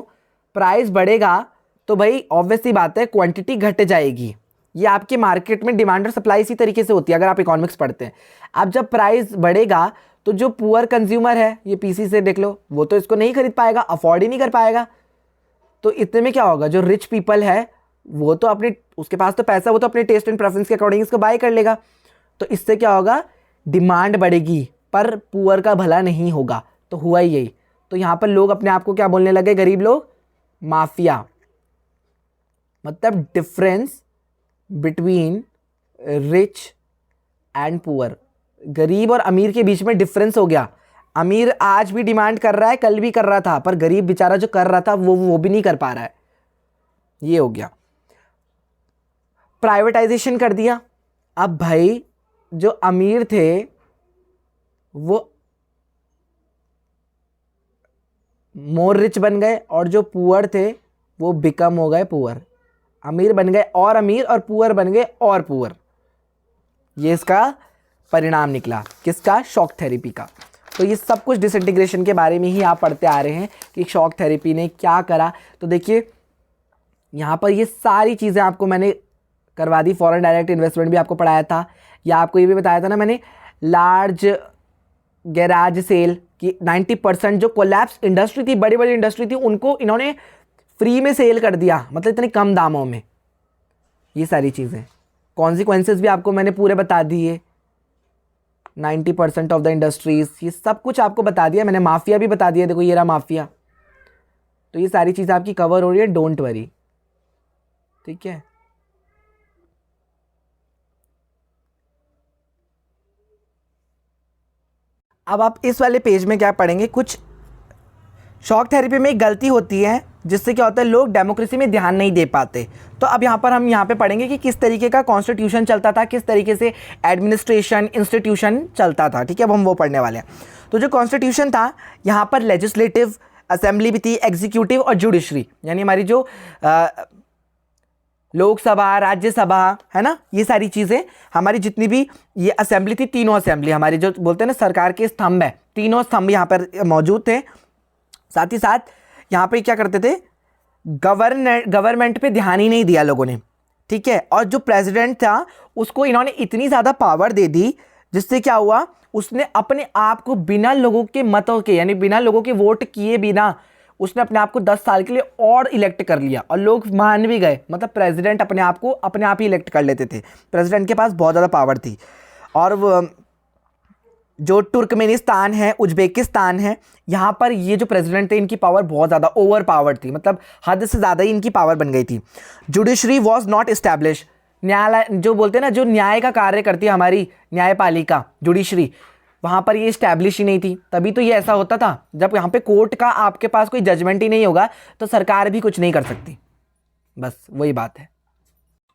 प्राइस बढ़ेगा तो भाई ऑब्वियस सी बात है क्वांटिटी घट जाएगी। ये आपके मार्केट में डिमांड और सप्लाई इसी तरीके से होती है, अगर आप इकोनॉमिक्स पढ़ते हैं। अब जब प्राइस बढ़ेगा तो जो पुअर कंज्यूमर है, ये पीसी से देख लो, वो तो इसको नहीं खरीद पाएगा, अफोर्ड ही नहीं कर पाएगा। तो इतने में क्या होगा, जो रिच पीपल है वो तो अपने, उसके पास तो पैसा, वो तो अपने टेस्ट एंड प्रेफरेंस के अकॉर्डिंग इसको बाय कर लेगा। तो इससे क्या होगा, डिमांड बढ़ेगी पर पुअर का भला नहीं होगा। तो हुआ ही यही। तो यहाँ पर लोग अपने आप को क्या बोलने लगे, गरीब लोग, माफिया। मतलब difference between rich and poor, गरीब और अमीर के बीच में डिफरेंस हो गया। अमीर आज भी डिमांड कर रहा है, कल भी कर रहा था, पर गरीब बेचारा जो कर रहा था वो भी नहीं कर पा रहा है। ये हो गया। प्राइवेटाइजेशन कर दिया। अब भाई जो अमीर थे वो मोर रिच बन गए, और जो पुअर थे वो बिकम हो गए पुअर। अमीर बन गए और अमीर, और पुअर बन गए और पुअर। ये इसका परिणाम निकला, किसका, शॉक थेरेपी का। तो ये सब कुछ डिसइंटीग्रेशन के बारे में ही आप पढ़ते आ रहे हैं कि शॉक थेरेपी ने क्या करा। तो देखिए यहाँ पर ये सारी चीज़ें आपको मैंने करवा दी। फॉरेन डायरेक्ट इन्वेस्टमेंट भी आपको पढ़ाया था, या आपको ये भी बताया था ना मैंने, लार्ज गैराज सेल की 90% जो कोलैप्स इंडस्ट्री थी, बड़ी बड़ी इंडस्ट्री थी, उनको इन्होंने फ्री में सेल कर दिया, मतलब इतने कम दामों में। ये सारी चीज़ें, कॉन्सिक्वेंसेस भी आपको मैंने पूरे बता दिए। 90% ऑफ द इंडस्ट्रीज, ये सब कुछ आपको बता दिया मैंने। माफिया भी बता दिया, देखो ये रहा माफिया। तो ये सारी चीज़ें आपकी कवर हो रही है, डोंट वरी। ठीक है, अब आप इस वाले पेज में क्या पढ़ेंगे, कुछ शॉक थेरेपी में एक गलती होती है जिससे क्या होता है, लोग डेमोक्रेसी में ध्यान नहीं दे पाते। तो अब यहाँ पर हम यहाँ पे पढ़ेंगे कि किस तरीके का कॉन्स्टिट्यूशन चलता था, किस तरीके से एडमिनिस्ट्रेशन इंस्टीट्यूशन चलता था। ठीक है, अब हम वो पढ़ने वाले हैं। तो जो कॉन्स्टिट्यूशन था, यहाँ पर लेजिस्लेटिव असेंबली भी थी, एग्जीक्यूटिव और जुडिशरी, यानी हमारी जो लोकसभा, राज्यसभा है ना, ये सारी चीज़ें हमारी जितनी भी ये असेंबली थी, तीनों असेंबली हमारी जो बोलते हैं ना सरकार के स्तंभ है, तीनों स्तंभ यहाँ पर मौजूद थे। साथ ही साथ यहाँ पे क्या करते थे, गवर्नमेंट पे ध्यान ही नहीं दिया लोगों ने। ठीक है, और जो प्रेसिडेंट था उसको इन्होंने इतनी ज़्यादा पावर दे दी, जिससे क्या हुआ, उसने अपने आप को बिना लोगों के मतों के, यानी बिना लोगों के वोट किए बिना, उसने अपने आप को 10 साल के लिए और इलेक्ट कर लिया। और लोग मान भी गए, मतलब प्रेसिडेंट अपने आप को अपने आप ही इलेक्ट कर लेते थे। प्रेसिडेंट के पास बहुत ज़्यादा पावर थी। और वो जो तुर्कमेनिस्तान है, उज्बेकिस्तान है, यहाँ पर ये जो प्रेसिडेंट थे इनकी पावर बहुत ज़्यादा ओवर पावर थी, मतलब हद से ज़्यादा ही इनकी पावर बन गई थी। जुडिशरी वॉज नॉट इस्टेब्लिश, न्यायालय जो बोलते हैं ना, जो न्याय का कार्य करती है हमारी न्यायपालिका जुडिशरी, वहाँ पर ये इस्टेब्लिश ही नहीं थी। तभी तो ये ऐसा होता था, जब यहाँ पे कोर्ट का आपके पास कोई जजमेंट ही नहीं होगा तो सरकार भी कुछ नहीं कर सकती। बस वही बात है।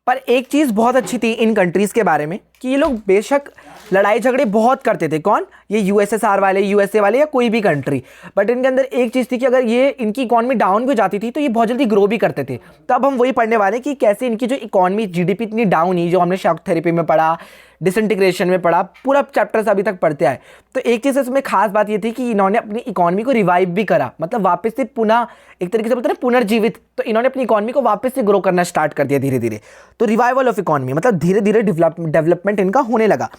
पर एक चीज़ बहुत अच्छी थी इन कंट्रीज़ के बारे में कि ये लोग बेशक लड़ाई झगड़े बहुत करते थे, कौन, ये यूएसएसआर वाले, यूएसए वाले या कोई भी कंट्री, बट इनके अंदर एक चीज़ थी कि अगर ये इनकी इकॉनमी डाउन भी हो जाती थी तो ये बहुत जल्दी ग्रो भी करते थे। तो अब हम वही पढ़ने वाले हैं कि कैसे इनकी जो इकॉनमी जीडीपी इतनी डाउन हुई, जो हमने शॉक थेरेपी में पढ़ा, डिसइंटीग्रेशन में पढ़ा, पूरा चैप्टर्स अभी तक पढ़ते आए। तो एक चीज़ इसमें खास बात ये थी कि इन्होंने अपनी इकॉनमी को रिवाइव भी करा, मतलब वापस से पुनः एक तरीके से बोलते हैं ना पुनर्जीवित, तो इन्होंने अपनी इकॉनमी को वापस से ग्रो करना स्टार्ट कर दिया धीरे धीरे। तो रिवाइवल ऑफ इकॉनमी मतलब धीरे धीरे डेवलपमेंट इनका होने लगा।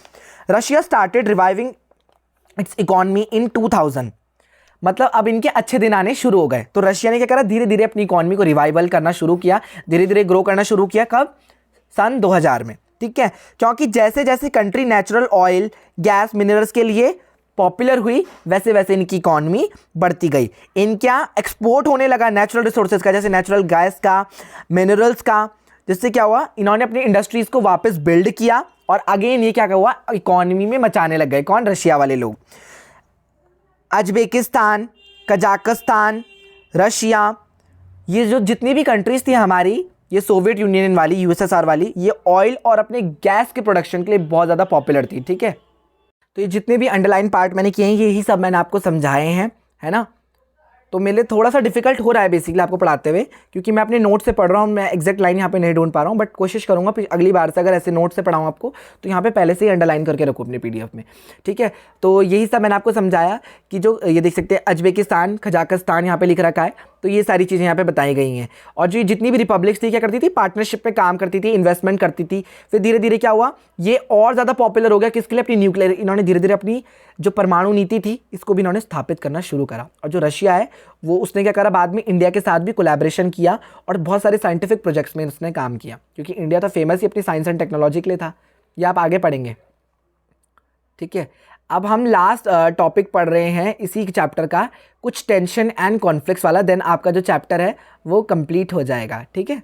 Russia started reviving it's economy इन 2000, मतलब अब इनके अच्छे दिन आने शुरू हो गए। तो रशिया ने क्या करा, धीरे धीरे अपनी इकॉनमी को रिवाइवल करना शुरू किया, धीरे धीरे ग्रो करना शुरू किया। कब? सन 2000 में, ठीक है। क्योंकि जैसे जैसे country natural oil, gas, minerals के लिए पॉपुलर हुई, वैसे वैसे इनकी इकॉनमी बढ़ती गई। इनका एक्सपोर्ट होने लगा नेचुरल रिसोर्सेज का, जैसे नेचुरल गैस का, मिनरल्स का, जिससे क्या हुआ, इन्होंने अपनी इंडस्ट्रीज को वापस बिल्ड किया और अगेन ये क्या हुआ, इकॉनमी में मचाने लग गए। कौन? रशिया वाले लोग। अजबेकिस्तान, कजाकिस्तान, रशिया, ये जो जितनी भी कंट्रीज थी हमारी, ये सोवियत यूनियन वाली, यूएसएसआर वाली, ये ऑयल और अपने गैस के प्रोडक्शन के लिए बहुत ज़्यादा पॉपुलर थी, ठीक है। तो ये जितने भी अंडरलाइन पार्ट मैंने किए हैं यही सब मैंने आपको समझाए हैं, है ना। तो मेरे लिए थोड़ा सा डिफिकल्ट हो रहा है बेसिकली आपको पढ़ाते हुए, क्योंकि मैं अपने नोट से पढ़ रहा हूँ, मैं एग्जैक्ट लाइन यहाँ पे नहीं ढूंढ पा रहा हूँ, बट कोशिश करूँगा अगली बार से अगर ऐसे नोट से पढ़ाऊँ आपको तो यहाँ पे पहले से ही अंडरलाइन करके रखो अपने पीडीएफ में, ठीक है। तो यही सब मैंने आपको समझाया कि जो ये देख सकते हैं अजबेकिस्तान, कजाकिस्तान यहाँ पे लिख रखा है, तो ये सारी चीज़ें यहाँ पे बताई गई हैं। और जो जितनी भी रिपब्लिक्स थी क्या करती थी, पार्टनरशिप पे काम करती थी, इन्वेस्टमेंट करती थी। फिर धीरे धीरे क्या हुआ, ये और ज़्यादा पॉपुलर हो गया, किसके लिए, अपनी न्यूक्लियर, इन्होंने धीरे धीरे अपनी जो परमाणु नीति थी इसको भी इन्होंने स्थापित करना शुरू करा। और जो रशिया है वो उसने क्या करा, बाद में इंडिया के साथ भी कोलैबोरेशन किया और बहुत सारे साइंटिफिक प्रोजेक्ट्स में उसने काम किया, क्योंकि इंडिया तो फेमस ही अपनी साइंस एंड टेक्नोलॉजी के लिए था। ये आप आगे पढ़ेंगे, ठीक है। अब हम लास्ट टॉपिक पढ़ रहे हैं इसी चैप्टर का, कुछ टेंशन एंड कॉन्फ्लिक्ट्स वाला, देन आपका जो चैप्टर है वो कंप्लीट हो जाएगा, ठीक है।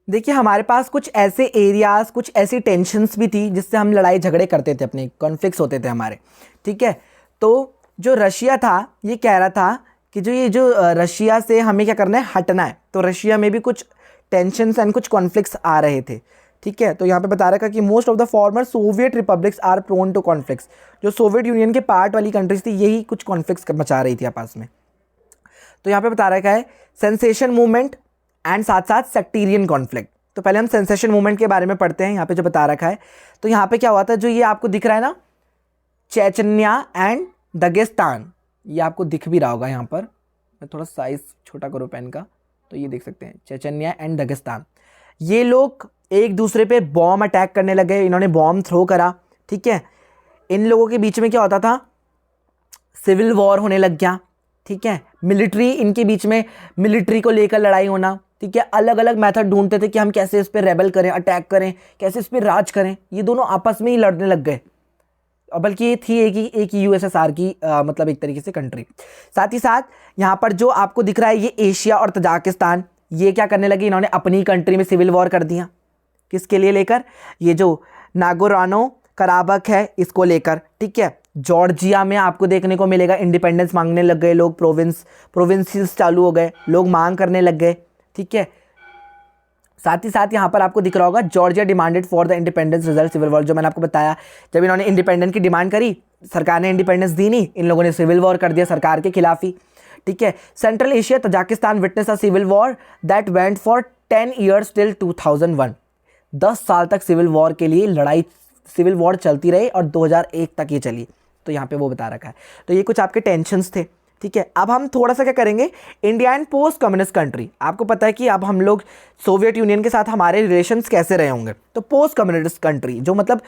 देखिए हमारे पास कुछ ऐसे एरियाज, कुछ ऐसी टेंशन्स भी थी जिससे हम लड़ाई झगड़े करते थे, अपने कॉन्फ्लिक्ट्स होते थे हमारे, ठीक है। तो जो रशिया था ये कह रहा था कि जो रशिया से हमें क्या करना है, हटना है। तो रशिया में भी कुछ टेंशन्स एंड कुछ कॉन्फ्लिक्ट्स आ रहे थे, ठीक है। तो यहाँ पे बता रखा कि most of the former Soviet republics are prone to conflicts, जो सोवियत यूनियन के पार्ट वाली कंट्रीज थी यही कुछ कॉन्फ्लिक्ट्स मचा रही थी आपस में। तो यहाँ पे बता रखा है सेंसेशन मूवमेंट एंड साथ साथ सेक्टेरियन कॉन्फ्लिक्ट। तो पहले हम सेंसेशन मूवमेंट के बारे में पढ़ते हैं, यहाँ पे जो बता रखा है। तो यहाँ पे क्या हुआ था, जो ये आपको दिख रहा है ना, चेचन्या एंड दगेस्तान, ये आपको दिख भी रहा होगा यहाँ पर, मैं थोड़ा साइज छोटा करूँ पेन का, तो ये देख सकते हैं चेचन्या एंड दगेस्तान। ये लोग एक दूसरे पे बॉम्ब अटैक करने लगे, इन्होंने बॉम्ब थ्रो करा, ठीक है। इन लोगों के बीच में क्या होता था, सिविल वॉर होने लग गया, ठीक है। मिलिट्री, इनके बीच में मिलिट्री को लेकर लड़ाई होना, ठीक है। अलग अलग मेथड ढूंढते थे कि हम कैसे इस पर रेबल करें, अटैक करें, कैसे इस पर राज करें। ये दोनों आपस में ही लड़ने लग गए, और बल्कि ये थी एक ही यूएसएसआर की मतलब एक तरीके से कंट्री। साथ ही साथ यहाँ पर जो आपको दिख रहा है ये एशिया और तजाकिस्तान, ये क्या करने लगे, इन्होंने अपनी कंट्री में सिविल वॉर कर दिया। किसके लिए लेकर, ये जो नागोरानो कराबख है इसको लेकर, ठीक है। जॉर्जिया में आपको देखने को मिलेगा इंडिपेंडेंस मांगने लग गए लोग, प्रोविंसेस चालू हो गए, लोग मांग करने लग गए, ठीक है। साथ ही साथ यहाँ पर आपको दिख रहा होगा Georgia demanded for the independence result civil war, जो मैंने आपको बताया, जब इन्होंने इंडिपेंडेंस की डिमांड करी, सरकार ने इंडिपेंडेंस दी नहीं, इन लोगों ने सिविल वॉर कर दिया सरकार के खिलाफ ही, ठीक है। Central Asia Tajikistan witness a civil war that went for 10 years till 2001। 10 साल तक सिविल वॉर के लिए लड़ाई, सिविल वॉर चलती रही और 2001 तक ये चली। तो यहाँ पे वो बता रखा है। तो ये कुछ आपके टेंशन्स थे, ठीक है। अब हम थोड़ा सा क्या करेंगे, India and post communist country. आपको पता है कि अब हम लोग सोवियत यूनियन के साथ हमारे रिलेशंस कैसे रहे होंगे। तो पोस्ट कम्युनिस्ट कंट्री, जो मतलब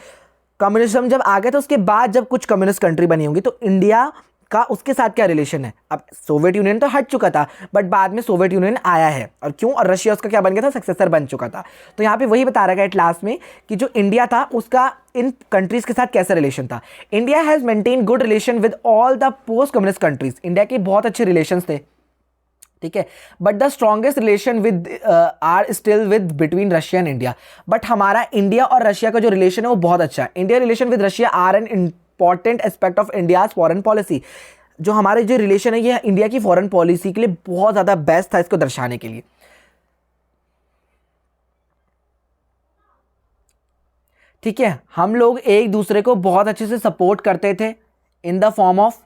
कम्युनिज्म जब आ गया तो उसके बाद जब कुछ कम्युनिस्ट कंट्री बनी होंगी, तो इंडिया का उसके साथ क्या रिलेशन है। अब सोवियत यूनियन तो हट चुका था, बट बाद में सोवियत यूनियन आया है, और क्यों, और रशिया उसका क्या बन गया था, सक्सेसर बन चुका था। तो यहाँ पे वही बता रहा है लास्ट में कि जो इंडिया था उसका इन कंट्रीज के साथ कैसा रिलेशन था। India has maintain good relation with all the post communist countries, India के बहुत अच्छे रिलेशन थे, ठीक है। But the strongest relation with are still with between Russia and India. But हमारा इंडिया और रशिया का जो रिलेशन है वो बहुत अच्छा है। India relation with Russia are an important aspect of India's foreign policy. जो हमारे जो रिलेशन है ये इंडिया की फॉरेन पॉलिसी के लिए बहुत ज़्यादा बेस्ट था, इसको दर्शाने के लिए। ठीक है, हम लोग एक दूसरे को बहुत अच्छे से सपोर्ट करते थे इन द फॉर्म ऑफ,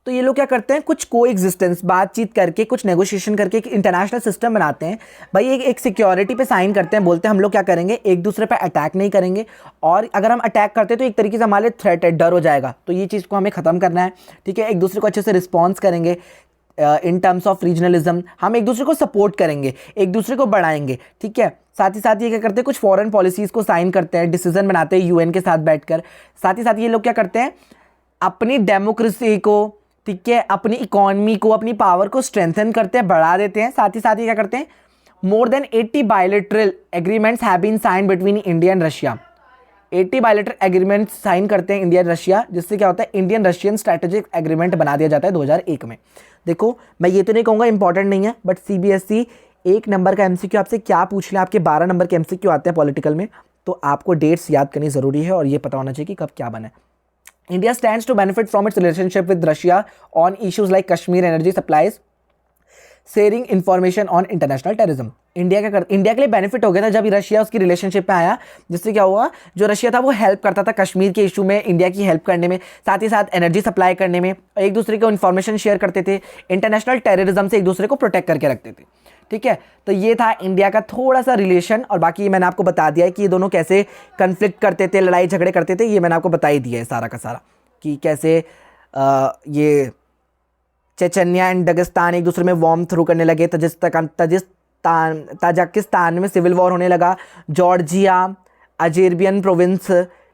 तो ये लोग क्या करते हैं, कुछ को एग्जिस्टेंस, बातचीत करके, कुछ नेगोशिएशन करके एक इंटरनेशनल सिस्टम बनाते हैं भाई, एक सिक्योरिटी पे साइन करते हैं, बोलते हैं हम लोग क्या करेंगे, एक दूसरे पे अटैक नहीं करेंगे, और अगर हम अटैक करते हैं तो एक तरीके से हमारे थ्रेट है, डर हो जाएगा, तो ये चीज़ को हमें ख़त्म करना है। ठीक है, एक दूसरे को अच्छे से रिस्पॉन्स करेंगे इन टर्म्स ऑफ रीजनलिज्म, हम एक दूसरे को सपोर्ट करेंगे, एक दूसरे को बढ़ाएंगे। ठीक है, साथ ही साथ ये क्या करते हैं, कुछ फॉरेन पॉलिसीज़ को साइन करते हैं, डिसीजन बनाते हैं यूएन के साथ बैठकर। साथ ही साथ ये लोग क्या करते हैं, अपनी डेमोक्रेसी को, ठीक है, अपनी इकोनॉमी को, अपनी पावर को स्ट्रेंथन करते हैं, बढ़ा देते हैं। साथ ही साथ ये क्या करते हैं, more than 80 bilateral agreements have been sign between India and Russia. 80 bilateral agreement sign करते हैं इंडिया एंड रशिया, जिससे क्या होता है, इंडियन रशियन स्ट्रैटेजिक एग्रीमेंट बना दिया जाता है 2001 में। देखो, मैं ये तो नहीं कहूँगा इंपॉर्टेंट नहीं है, बट सीबीएसई 1 नंबर का एमसीक्यू आपसे क्या पूछ लें, आपके 12 नंबर के एमसीक्यू आते हैं पॉलिटिकल में, तो आपको डेट्स याद करनी जरूरी है और ये पता होना चाहिए कि कब क्या बना है। India stands to benefit from its relationship with Russia on issues like Kashmir energy supplies, sharing information on international terrorism. India के लिए बेनिफिट हो गया था जब रशिया उसकी रिलेशनशिप में आया, जिससे क्या हुआ, जो रशिया था वो हेल्प करता था कश्मीर के इशू में इंडिया की हेल्प करने में, साथ ही साथ एनर्जी सप्लाई करने में, एक दूसरे को इन्फॉर्मेशन शेयर करते थे, इंटरनेशनल टेररिज्म से एक दूसरे को प्रोटेक्ट करके रखते थे। ठीक है, तो ये था इंडिया का थोड़ा सा रिलेशन, और बाकी मैंने आपको बता दिया है कि ये दोनों कैसे कन्फ्लिक्ट करते थे, लड़ाई झगड़े करते थे, ये मैंने आपको बता ही दिया है सारा का सारा, कि कैसे ये चेचन्या एंड दगिस्तान एक दूसरे में वॉर्म थ्रू करने लगे, ताजिकिस्तान में सिविल वॉर होने लगा, जॉर्जिया, अजेरबियन प्रोविंस,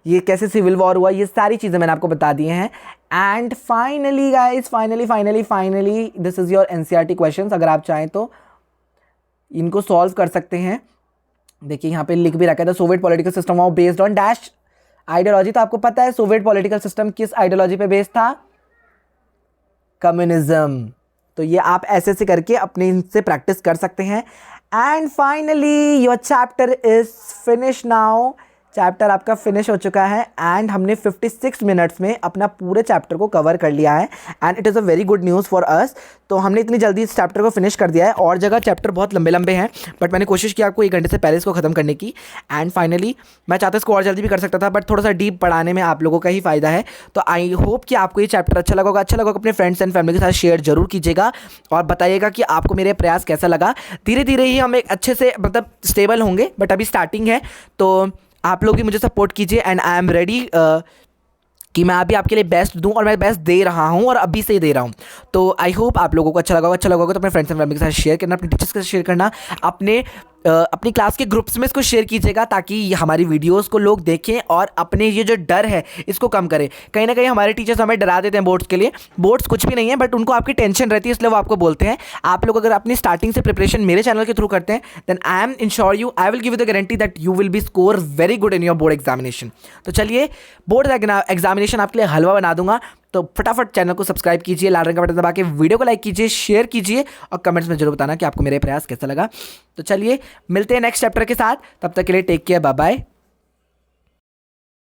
ये कैसे सिविल वॉर हुआ, ये सारी चीज़ें मैंने आपको बता दी हैं। And finally guys, finally this is your NCERT questions. अगर आप चाहें तो इनको सॉल्व कर सकते हैं। देखिए यहाँ पे लिख भी रखा है, the Soviet political system was based on dash ideology. तो आपको पता है सोवियत पॉलिटिकल सिस्टम किस आइडियोलॉजी पे बेस्ड था, कम्युनिज्म। तो ये आप ऐसे ऐसे करके अपने इनसे प्रैक्टिस कर सकते हैं। And finally your chapter is finish now, chapter आपका फिनिश हो चुका है, एंड हमने 56 मिनट्स में अपना पूरे चैप्टर को कवर कर लिया है, and it is a very good news for us. तो हमने इतनी जल्दी इस चैप्टर को फिनिश कर दिया है, और जगह चैप्टर बहुत लंबे लंबे हैं, बट मैंने कोशिश की आपको 1 घंटे से पहले इसको ख़त्म करने की। एंड फाइनली मैं चाहता इसको और जल्दी भी कर सकता था, बट थोड़ा सा डीप पढ़ाने में आप लोगों का ही फ़ायदा है। तो आई होप कि आपको ये चैप्टर अच्छा लगा अपने फ्रेंड्स एंड फैमिली के साथ शेयर जरूर कीजिएगा, और बताइएगा कि आपको मेरे प्रयास कैसा लगा। धीरे धीरे ही हम एक अच्छे से मतलब स्टेबल होंगे, बट अभी स्टार्टिंग है, तो आप लोग भी मुझे सपोर्ट कीजिए, एंड आई एम रेडी कि मैं अभी आपके लिए बेस्ट दूं, और मैं बेस्ट दे रहा हूं, और अभी से ही दे रहा हूं। तो आई होप आप लोगों को अच्छा लगा तो अपने फ्रेंड्स एंड फैमिली के साथ शेयर करना, अपने टीचर्स के साथ शेयर करना, अपनी क्लास के ग्रुप्स में इसको शेयर कीजिएगा, ताकि हमारी वीडियोस को लोग देखें और अपने ये जो डर है इसको कम करें। कहीं ना कहीं हमारे टीचर्स हमें डरा देते हैं बोर्ड्स के लिए, बोर्ड्स कुछ भी नहीं है, बट उनको आपकी टेंशन रहती है, इसलिए वो आपको बोलते हैं। आप लोग अगर अपनी स्टार्टिंग से प्रिपरेशन मेरे चैनल के थ्रू करते हैं, then I am ensure you, I will give you the guarantee that you will be score very good in your board examination. तो चलिए, बोर्ड एग्जामिनेशन आपके लिए हलवा बना दूंगा। तो फटाफट चैनल को सब्सक्राइब कीजिए, लाल रंग का बटन दबा के वीडियो को लाइक कीजिए, शेयर कीजिए, और कमेंट्स में जरूर बताना कि आपको मेरे प्रयास कैसा लगा। तो चलिए, मिलते हैं नेक्स्ट चैप्टर के साथ, तब तक के लिए टेक केयर, बाय बाय।